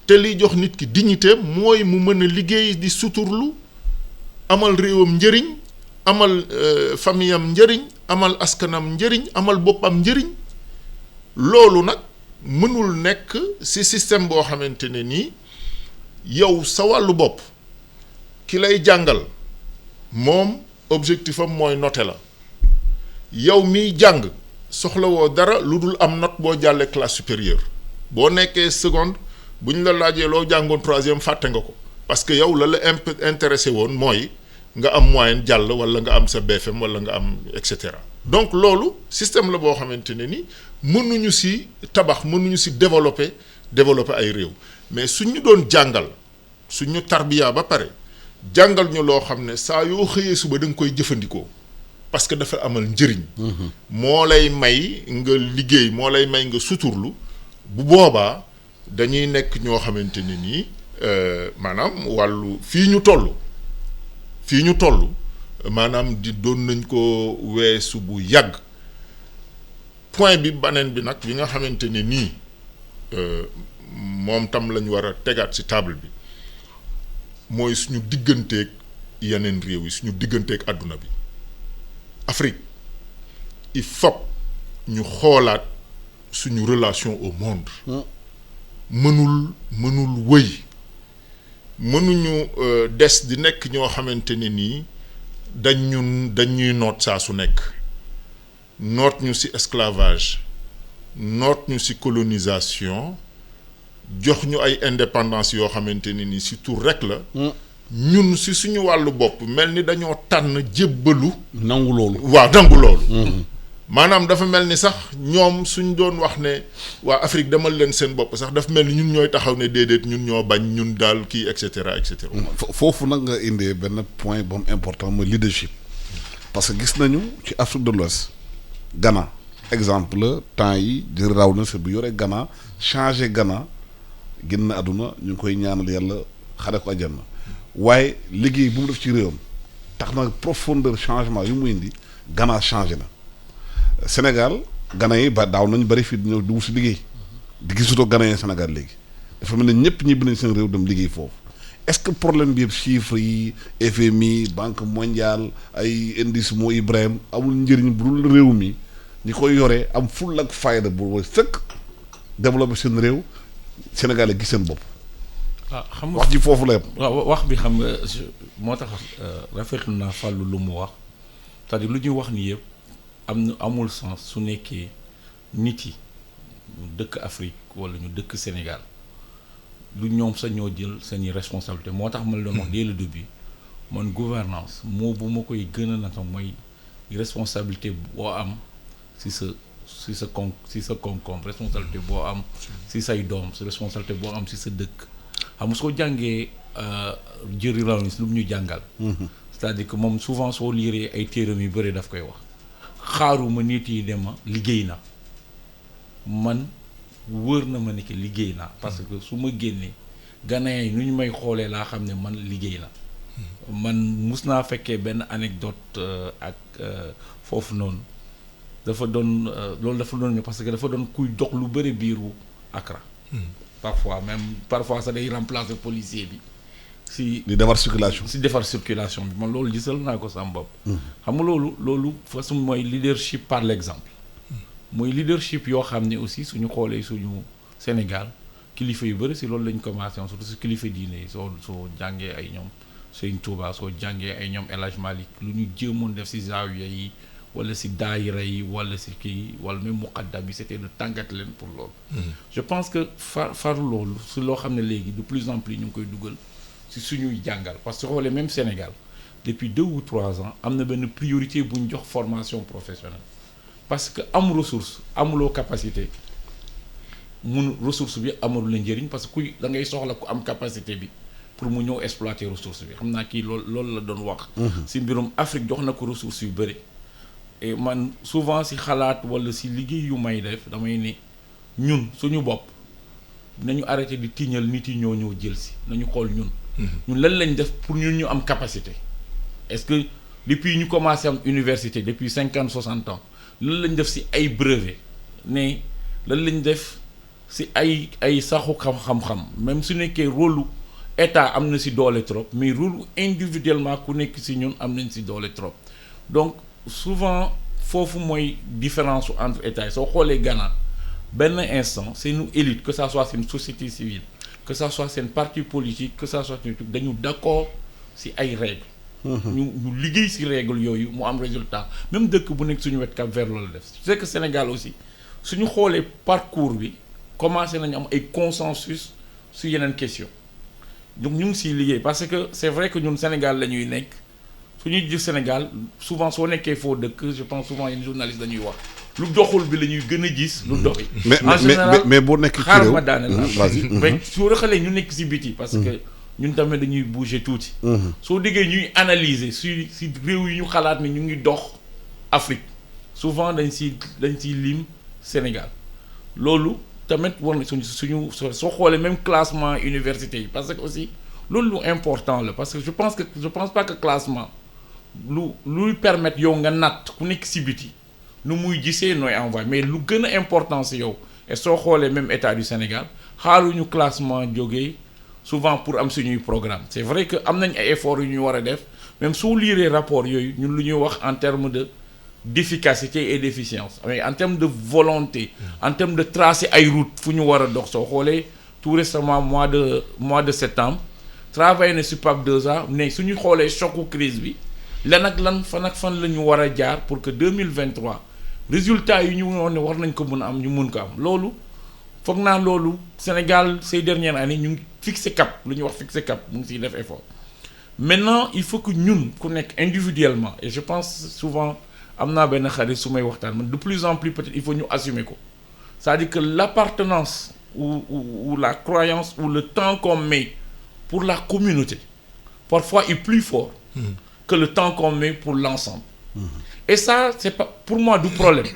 te liy jox nit ki dignitéem mooy mu mën a liggéey di suturlu amal réewam njëriñ amal famille am njëriñ amal askanam njëriñ amal boppam njëriñ loolu nag mënul nekk ci système boo xamante ne nii yow sa wàllu bopp ki lay jàngal moom objectif am mooy noter la yow miy jàng soxlawoo dara lu dul am note boo jàllee classe supérieure boo nekkee seconde bu ñu la laajee loo jàngoon troisième fàtte nga ko parce que yow la intéressé woon mooy nga am moyenne jàll walla nga am sa BFM walla nga am et cetera donc loolu système la boo xamante ne ni mënuñu ci tabax mënuñu ci développer ay réew mais suñu doon jàngal suñu tarbiya ba pare jàngal ñu loo xam ne saa yoo xëyee suba da nga koy jëfandikoo parce que dafa amal njëriñ moo lay may nga liggéey moo lay may nga suturlu bu boobaa dañuy nekk ñoo xamante ne nii maanaam wàllu fii ñu toll maanaam di doon nañ ko weesu bu yàgg point bi baneen bi nag bi nga xamante ne nii moom tam lañ war a tegaat ci table bi mooy suñu digganteeg yeneen réew yi suñu digganteeg àdduna bi Afrique il faut ñu xoolaat suñu relation au monde mënul wëy mënuñu des di nekk ñoo xamante ne nii dañuy noot saa su nekk noot ñu ci esclavage noot ñu ci colonisation jox ñu ay indépendance yoo xamante ne nii ci tur rekk la ñun ci suñu wàllu bopp mel ni dañoo tànn jébbalu nangu loolu maanaam dafa mel ni sax ñoom suñ doon wax ne waa Afrique demal leen seen bopp sax dafa mel ni ñun ñooy taxaw ne déedéet ñun ñoo bañ ñun daal kii et cetera et cetera. foofu nag nga indee benn point bu am important mooy leadership parce que gis nañu ci Afrique de l'Ouest Ghana exemple la temps yi di raw na se bu yore Ghana changé Ghana génn àdduna ñu ngi koy ñaanal yàlla xare ko àjjana waaye liggéey bu mu def ci réewam tax na profondeur changement yu mu indi Ghana changé na. Sénégal Ghana yi ba daaw nañu bari fii di ñëw dugg si liggéey di gisutoo Ghana yi Sénégal léegi dafa mel ne ñëpp ñibbi nañ seen réew dem liggéey foofu est-ce que problème bi yëpp chiffres yi FMI Banque mondiale ay indice moo Ibrahim amul njëriñ bu dul réew mi ñi koy yoree am ful ak fayda bu war sëkk développer seen réew Sénégal yi gis seen bopp. xam nga wax ji foofu la yem. waaw wax bi xam nga moo tax rafetlu naa Fallou lu mu wax c'est-à-dire lu ñuy wax ni yëpp. amul sens su nekkee nit yi ñu dëkk Afrique wala ñu dëkk Sénégal lu ñoom sa ñoo jël seeni responsabilité moo tax ma la doon wax dès le début man gouvernance moo bu ma koy gën a nata mooy responsabilité boo am si sa koom-koom responsabilité boo am si say doom sa responsabilité boo am si sa dëkk xam nga soo jàngee Jerry Rawlings lu mu ñu jàngal c'est-à-dire que moom souvent soo liiree ay téeram yu bëri daf koy wax xaaruma nit yi dema liggéey na man wër na ma ne que liggéey naa parce que su ma génnee Ghanéens yi nu ñu may xoolee laa xam ne man liggéey na man mus naa fekkee benn anecdote ak foofu noonu dafa doon loolu dafa doon parce que dafa doon kuy dox lu bëri biiru Accra parfois sax day remplacer policier bi si di defar circulation si defar circulation bi man loolu gisal naa ko sama bopp xam nga loolu façon mooy leadership par l'exemple mooy leadership yoo xam ne aussi suñu xoolee suñu Sénégal kilifa yu bëri si loolu lañ commencé woon surtout si kilifa diine yi soo jàngee ay ñoom Sëñ Touba soo jàngee ay ñoom El Hadj Malick lu ñu jéemoon def si zaawiya yi wala si daayira yi wala si kii wala même muqaddam bi c'était de tàngat leen pour loolu je pense que far loolu si loo xam ne léegi de plus en plus ñu ngi koy dugal si suñuy jàngal parce que xoolee même Sénégal depuis 2 ou 3 ans am na benn priorité bu ñu jox formation professionnelle parce que am ressource amuloo capacité mun ressource bi amul la njëriñ parce que kuy da ngay soxla ku am capacité bi pour mu ñëw exploiter ressource bi xam naa kii loolu la doon wax. si mbirum Afrique jox na ko ressources yu bëri. et man souvent si xalaat wala si liggéey yu may def damay ne ñun suñu bopp nañu arrêté di tiñal nit yi ñoo ñëw jël si nañu xool ñun. ñun lan lañ def pour ñun ñu am capacité. est-ce que depuis ñu commencé am université depuis 50 60 ans lan lañ def si ay brevet ne lan lañ def si ay saxu xam-xam même su nekkee rôle état am na si doole trop mais rôle individuellement ku nekk si ñun am nañ si doole trop donc souvent foofu mooy différence entre état yi soo xoolee Ghana benn instant c'est une élite que ça soit seen société civile que ça soit seen parti politique que ça soit dañu d'accord si ay règles. ñu liggéey si règles yooyu mu am résultat même dëkk bu nekk suñu wet Cap-Vert loolu def c'est que Sénégal aussi suñu xoolee parcours bi commencé nañu am ay consensus sur yeneen question donc ñu ngi siy liggéey parce que c'est vrai que ñun Sénégal la ñuy nekk su ñuy gis Sénégal souvent soo nekkee foo dëkk je pense souvent yenn journalistes dañuy wax lu doxul bi la ñuy gën a gis lu doxi en général mais boo nekk ci xaaral réew ma daaneel vas-y mais soo xalee ñu nekk si biti parce que ñun tamit dañuy bouger tuuti soo déggee ñuy analyser si réew yi ñu xalaat ni ñu ngi dox Afrique souvent dañ siy lim Sénégal loolu tamit war na suñu soo xoolee même classement université yi parce que aussi loolu lu important la parce que je pense pas que classement luy permettre yow nga natt ku nekk si biti nu muy gisee nooy envoyé mais lu gën a important si yow et soo xoolee même état du Sénégal xaaruñu classement jógee souvent pour am suñuy programme c'est vrai que am nañ ay efforts yu ñu war a def même soo liiree rapport yooyu ñun lu ñuy wax en termes d'efficacité et d'efficience mais en termes de volonté en termes de tracer ay routes fu ñu war a dox soo xoolee tout récemment mois de septembre travaillé na sur PAP 2A ne suñu xoolee chocu crise bi fan la ñu war a jaar pour que 2023 résultats yi ñu woon ne war nañ ko mën a am ñu mun ko am loolu foog naa loolu Sénégal ces dernières années ñu ngi fixé cap lu ñuy wax fixé cap mu ngi siy def effort maintenant il faut que ñun ku nekk individuellement et je pense souvent am naa benn xarit su may waxtaan man de plus en plus peut-être il faut ñu assumer ko c'est-à-dire que l'appartenance ou la croyance ou le temps qu'on met pour la communauté parfois est plus fort que le temps qu'on met pour l'ensemble et ça c'est pas pour moi du problème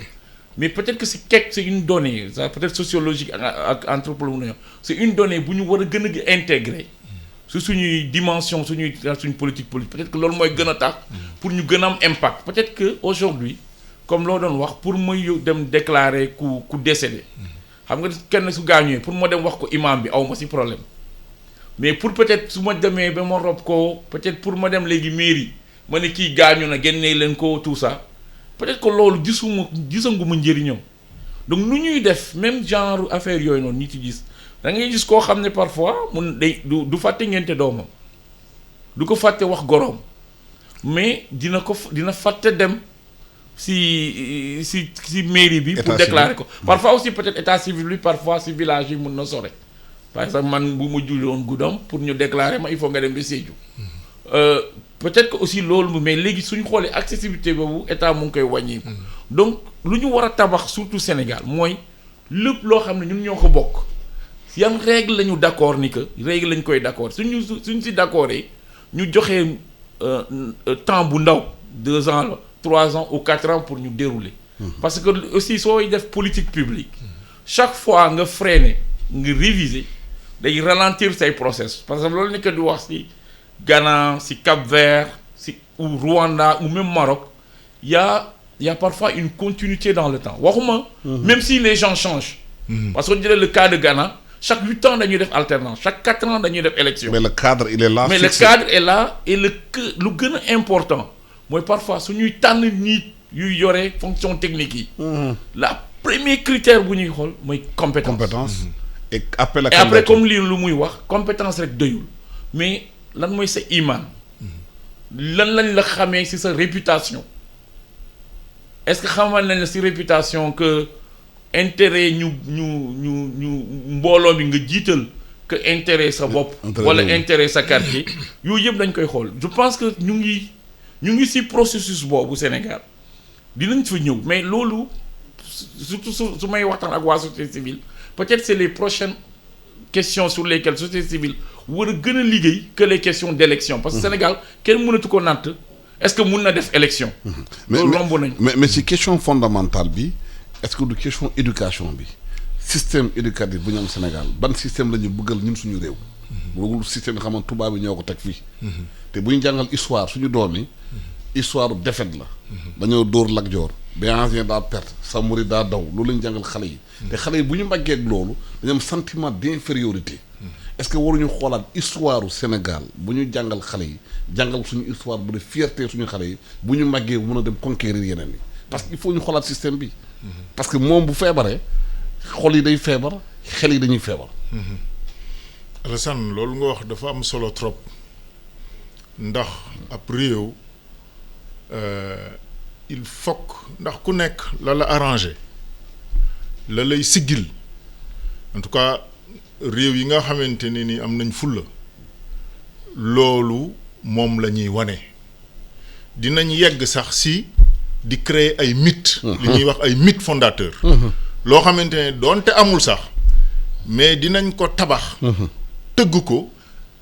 mais peut-être que c'est une donnée ça peut-être sociologique ak anthropologue c'est une donnée bu ñu war a gën a intégrer su suñuy dimension suñuy politique peut-être que loolu mooy gën a tax pour ñu gën a am impact peut-être que aujourd'hui comme loo doon wax pour muy dem déclarer ku décédé xam nga kenn su gaañuwee pour ma dem wax ko imam bi aw ma ci problème mais pour peut-être su ma demee ba ma rob ko peut-être pour ma dem léegi mairie ma ne kii gaañu na génnee leen ko tout ça peut-être que loolu gisanguma njëriñam donc nu ñuy def même genre affaire yooyu noonu ñi ci gis da ngay gis koo xam ne parfois du fàtte ngente doomam du ko fàtte wax goroom mais dina fàtte dem si mairie bi pour déclarer ko parfois aussi peut-être état civil bi parfois si village yi mun na sore par exemple man bu ma julli woon Goudomp pour ñu déclarer ma il faut nga dem di Sédhiou peut-être que aussi loolu mais léegi suñu xoolee accessibilité boobu état mu ngi koy wàññi donc lu ñu war a tabax surtout Sénégal mooy lépp loo xam ne ñun ñoo ko bokk yan règle la ñu d'accord ni que règle lañ koy d'accord suñ si d'accord yi ñu joxee temps bu ndaw 2 ans la 3 ans ou 4 ans pour ñu dérouler parce que aussi sooy def politique publique chaque fois nga freiner nga réviser day ralentir say process parce que loolu nekk di wax ci Ghana ci Cap-Vert ou Rwanda ou même Maroc il y a parfois une continuité dans le temps waxuma même si les gens changent parce que on dirait le cas de Ghana chaque 8 ans dañuy def alternance chaque 4 ans dañuy def élection mais le cadre il est là mais fixé. Le cadre est là et lu gën a important mooy parfois suñuy tànn nit yuy yore fonction technique yi la premier critère bu ñuy xool mooy compétence et après et après comme lii lu muy wax compétence rek doyul mais lan mooy sa iman lan lañ la xamee ci sa réputation est-ce que xamal nañ la ci réputation que intérêt ñu mbooloo bi nga jiital que intérêt sa bopp wala intérêt sa quartier yooyu yëpp dañ koy xool je pense que ñu ngi ci processus boobu Sénégal dinañ fa ñëw mais loolu surtout su may waxtaan ak waa société civile peut-être c'est les prochaines questions sur lesquelles société civile war a gën a liggéey que les questions d'élection parce que Sénégal kenn mënatu ko natt est-ce que mun na def élection loolu romb nañ mais ci question fondamentale bi est-ce que du question éducation bi système éducatif bu ñu am Sénégal ban système la ñu bëggal ñun suñu réew loolu système yi xamoon tubaab bi ñoo ko teg fii te bu ñu jàngal histoire suñu doom yi histoire défaite la dañoo dóor Lat Joor Béranger daa perte Samori daa daw loolu lañu jàngal xale yi te xale yi bu ñu màggee ak loolu dañu am sentiment d'infériorité est-ce que waruñu xoolaat histoire u Sénégal bu ñu jàngal xale yi jàngal suñu histoire bu de fierté suñu xale yi bu ñu màggee bu mën a dem conquérir yeneen yi parce que il faut ñu xoolaat système bi parce que moom bu feebaree xol yi day feebar xel yi dañuy feebar Alassane loolu nga wax dafa am solo trop ndax ab réew il faut ndax ku nekk la la arrangé la lay siggil en tout cas réew yi nga xamante ne ni am nañ fulla loolu moom la ñuy wane dinañ yegg sax si di créer ay mythes li ñuy wax ay mythes fondateurs loo xamante ne doonte amul sax mais dinañ ko tabax tëgg ko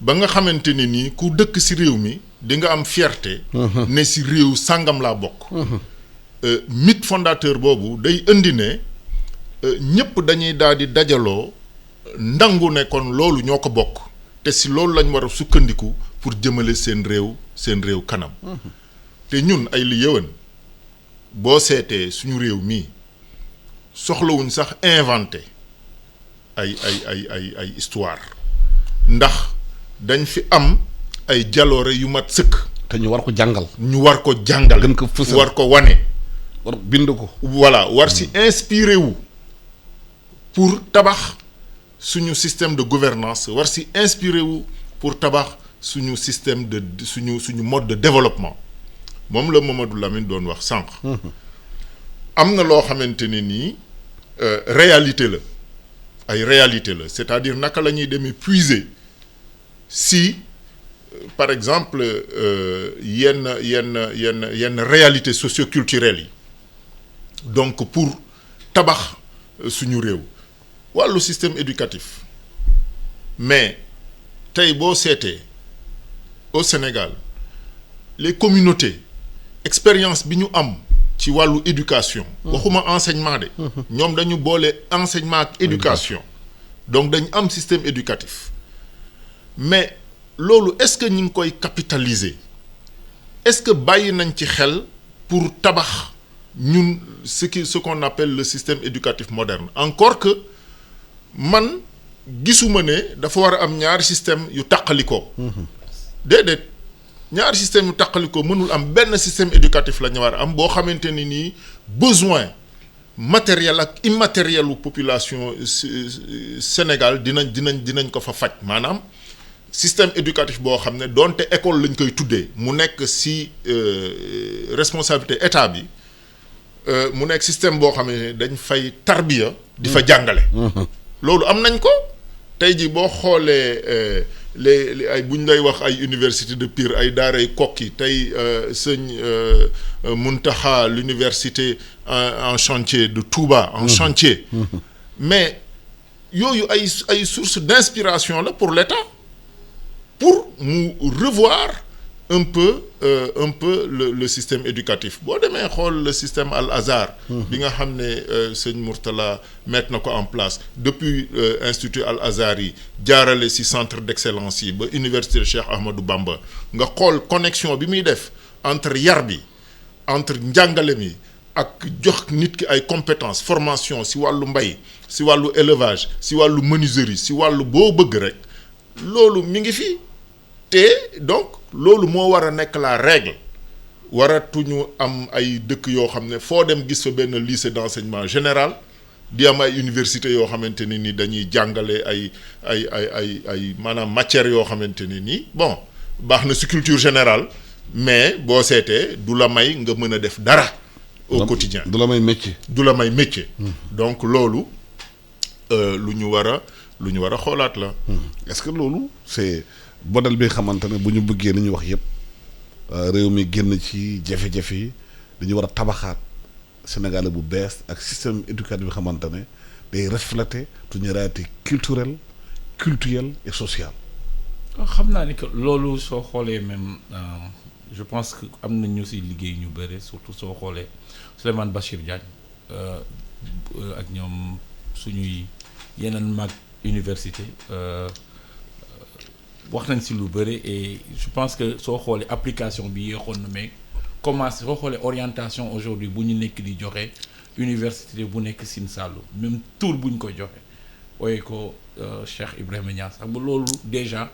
ba nga xamante ne nii ku dëkk si réew mi di nga am fierté ne si réew sàngam laa bokk mythe fondateur boobu day indi ne ñëpp dañuy daal di dajaloo ndangu ne kon loolu ñoo ko bokk te si loolu lañ war a sukkandiku pour jëmale seen réew kanam te ñun ay li yëwan boo seetee suñu réew mii soxlawuñ sax inventé ay histoire ndax dañ fi am ay jaloore yu mat sëkk te ñu war ko jàngal gën ko fësal war ko wane war bind ko voilà war si inspiré wu pour tabax suñu système de gouvernance war si inspiré wu pour tabax suñu système de suñu mode de développement moom la Mamadou Lamine doon wax sànq am na loo xamante ne nii réalité la ay réalité la c'est-à-dire naka la ñuy demee puiser si par exemple yenn réalité socio-culturelle yi donc pour tabax suñu réew wàllu système éducatif mais tey boo seetee au Sénégal les communautés expérience bi ñu am ci wàllu éducation waxuma enseignement de ñoom dañu boole enseignement ak éducation donc dañu am système éducatif mais loolu est-ce que ñu ngi koy capitaliser est-ce que bàyyi nañ ci xel pour tabax ñun ce qu'on appelle le système éducatif moderne encore que man gisuma ne dafa war a am ñaari système yu tàqalikoo déedéet ñaari système yu tàqalikoo mënul am benn système éducatif la ñu war a am boo xamante ni nii besoin matériel ak immatériel u population Sénégal dinañ ko fa faj maanaam système éducatif boo xam ne doonte école lañ koy tuddee mu nekk ci responsabilité état bi mu nekk système boo xam ne dañ fay tarbiya di fa jàngale loolu am nañ ko tey jii boo xoolee les ay bu ñu lay wax ay université de Pire ay daaray Kokki tey sëñ Muntaxa l'université en chantier de Touba en chantier mais yooyu ay source d'inspiration la pour l'État pour mu revoir un peu le système éducatif boo demee xool le système Al Azhar bi nga xam ne sëñ Mourtala mettre na ko en place depuis institut Al Azhar yi jaarale ci centre d'excellence yi ba université Cheikh Ahmadou Bamba nga xool connexion bi muy def entre yar bi entre njàngale mi ak jox nit ki ay compétences formation ci wàllu mbay ci wàllu élevage ci wàllu menuiserie ci wàllu boo bëgg rek loolu mi ngi fi te donc loolu moo war a nekk la règle waratuñu am ay dëkk yoo xam ne foo dem gis fa benn lycée d'enseignement général di am ay université yoo xamante ne ni dañuy jàngale ay maanaam matières yoo xamante ne nii bon baax na ci culture générale mais boo seetee du la may nga mën a def dara au quotidien du la may métier donc loolu lu ñu war lu ñu war a xoolaat la. est-ce que loolu c'est modèle bi nga xamante ne bu ñu bëggee ni ñu wax yëpp réew mi génn ci jafe-jafe yi dañu war a tabaxaat Sénégal bu bees ak système éducatif bi xamante ne day refléter suñu réalité culturelle et sociale. xam naa ni que loolu soo xoolee même je pense que am na ñu si liggéey ñu bëri surtout soo xoolee Souleymane Bachir Diagne ak ñoom suñuy yeneen mag université wax nañ si lu bëri et je pense que soo xoolee application bi yéexoon na mais commencé soo xoolee orientation aujourd'hui bu ñu nekk di joxe université bu nekk Sine Saloum même tour bu ñu ko joxe ooye ko Cheikh Ibrahima Niass xam nga loolu déjà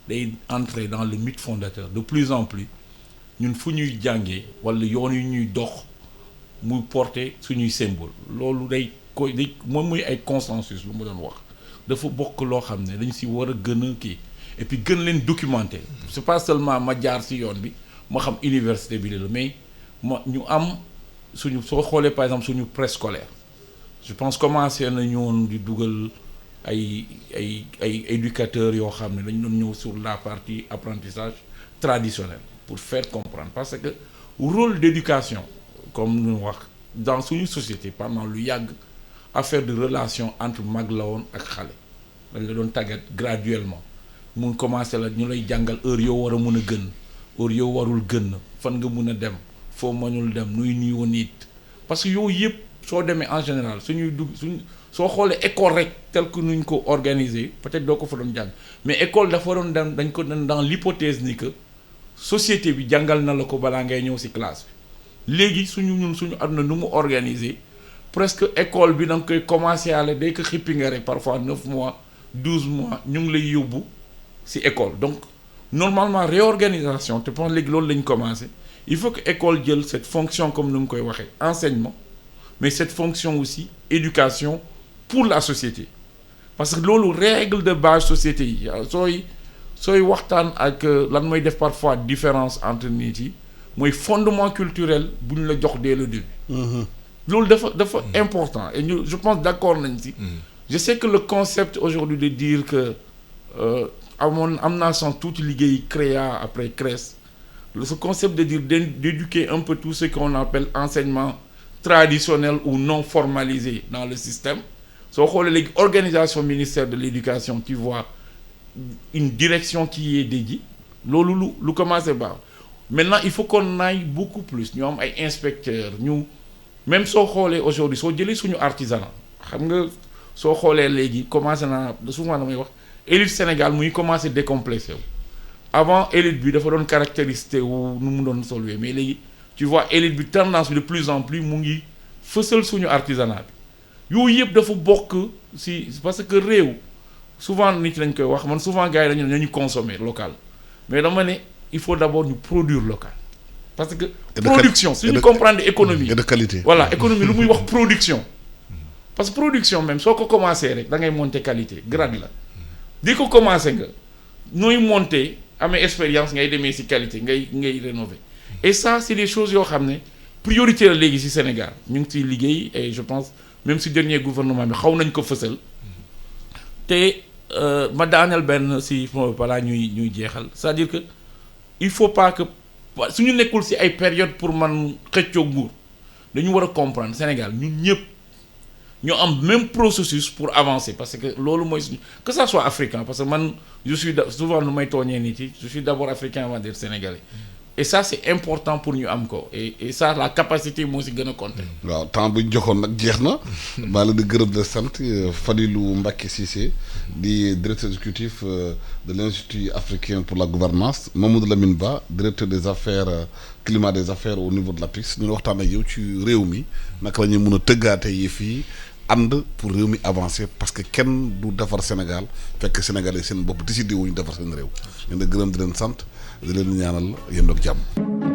day entrer dans le mythe fondateur de plus en plus ñun fu ñuy jàngee wala yoon yu ñuy dox muy porter suñuy symbole loolu day moom muy ay consensus lu ma doon wax dafa bokk loo xam ne dañ si war a gën a kii et puis gën leen documenter c'est pas seulement ma jaar si yoon bi ma xam université bi la mais ma ñu am suñu soo xoolee par exemple suñu préscolaire je pense commencé nañu woon di dugal ay éducateurs yoo xam ne dañu doon ñëw sur la partie apprentissage traditionnel pour faire comprendre parce que rôle d'éducation comme ñu wax dans suñu société pendant lu yàgg affaire de relation entre mag la woon ak xale dañ la doon tàggat graduellement mun commencé la ñu lay jàngal heure yoo war a mun a gën heure yoo warul gën fan nga mun a dem foo mënul dem nuy nuyoo nit parce que yooyu yëpp soo demee en général suñuy dugg soo xoolee école rek tel que nuñ ko organiser peut-être doo ko fa doon jàng mais école dafa doon dem dañ ko doon dans l'hypothèse ni que société bi jàngal na la ko balaa ngay ñëw ci classe bi léegi suñu àdduna nu mu organiser presque école bi da nga koy commencer àlla day ko xippi nga rek parfois 9 mois 12 mois ñu ngi lay yóbbu ci école donc normalement réorganisation te pense léegi loolu lañ commencé il faut que école jël cette fonction comme nu mu koy waxee enseignement mais cette fonction aussi éducation pour la société parce que loolu règle de base société yi sooy waxtaan ak lan mooy def parfois différence entre nit yi mooy fondement culturel bu ñu la jox dès le début. loolu dafa important et ñu je pense d'accord nañ ci. je sais que le concept aujourd'hui de dire que am naa sens tuuti liggéey créa après CRES ce concept de dire d'éduquer un peu tout ce qu'on appelle enseignement traditionnel ou non formalisé dans le système soo xoolee léegi organisation ministère de l'éducation tu vois une direction qui est dédiée loolu lu commencé baax maintenant il faut qu'on aille beaucoup plus ñu am ay inspecteurs ñu même soo xoolee aujourd'hui soo jëlee suñu artisanat xam nga soo xoolee léegi commencé naa souvent damay wax élite Sénégal muy commencé décomplexé wu avant élite bi dafa doon caractéristique wu nu mu doon solwee mais léegi tu vois élite bi tendance bi de plus en plus mu ngi fësal suñu artisanat bi yooyu yëpp dafa bokk si parce que réew souvent nit lañ koy wax man souvent gars yi dañu ne nañu consommer local mais dama ne il faut d'abord ñu produire local parce que production suñu comprendre économie et de qualité voilà économie lu muy wax production parce que production même soo ko commencé rek da ngay monter qualité grade la di ko commencé nga nooy monter amee expérience ngay demee ci qualité ngay rénover et ça c'est des choses yoo xam ne priorité la léegi ci Sénégal ñu ngi ciy liggéey et je pense même ci dernier gouvernement bi xaw nañ ko fësal te ma daaneel benn ci balaa ñuy jeexal c'est-à-dire que il faut pas que suñu nekkul ci ay période pour man xëccoo nguur dañu war a comprendre Sénégal ñun ñëpp ñoo am même processus pour avancer parce que loolu mooy suñu que ça soit africain parce que man je suis souvent nu may tooñee nit yi je suis d'abord africain avant d'être sénégalais et ça c'est important pour ñu am ko et ça la capacité moo ci gën a compter. waaw temps bu ñu joxoon nag jeex na. maa la di gërëm de sant Fadilou Mbacké Cissé di directeur exécutif de l'Institut africain pour la gouvernance Mamadou Lamine Ba directeur des affaires climat des affaires au niveau de l'APIX ñu waxtaan ak yow ci réew mi naka la ñuy mën a tëggaate yi fii ànd pour réew mi avancer parce que kenn du defar Sénégal fekk Sénégalais seen bopp décidé wuñu defar seen réew. ñu ngi gërëm di leen sant di leen ñaanal yéen ak jàmm.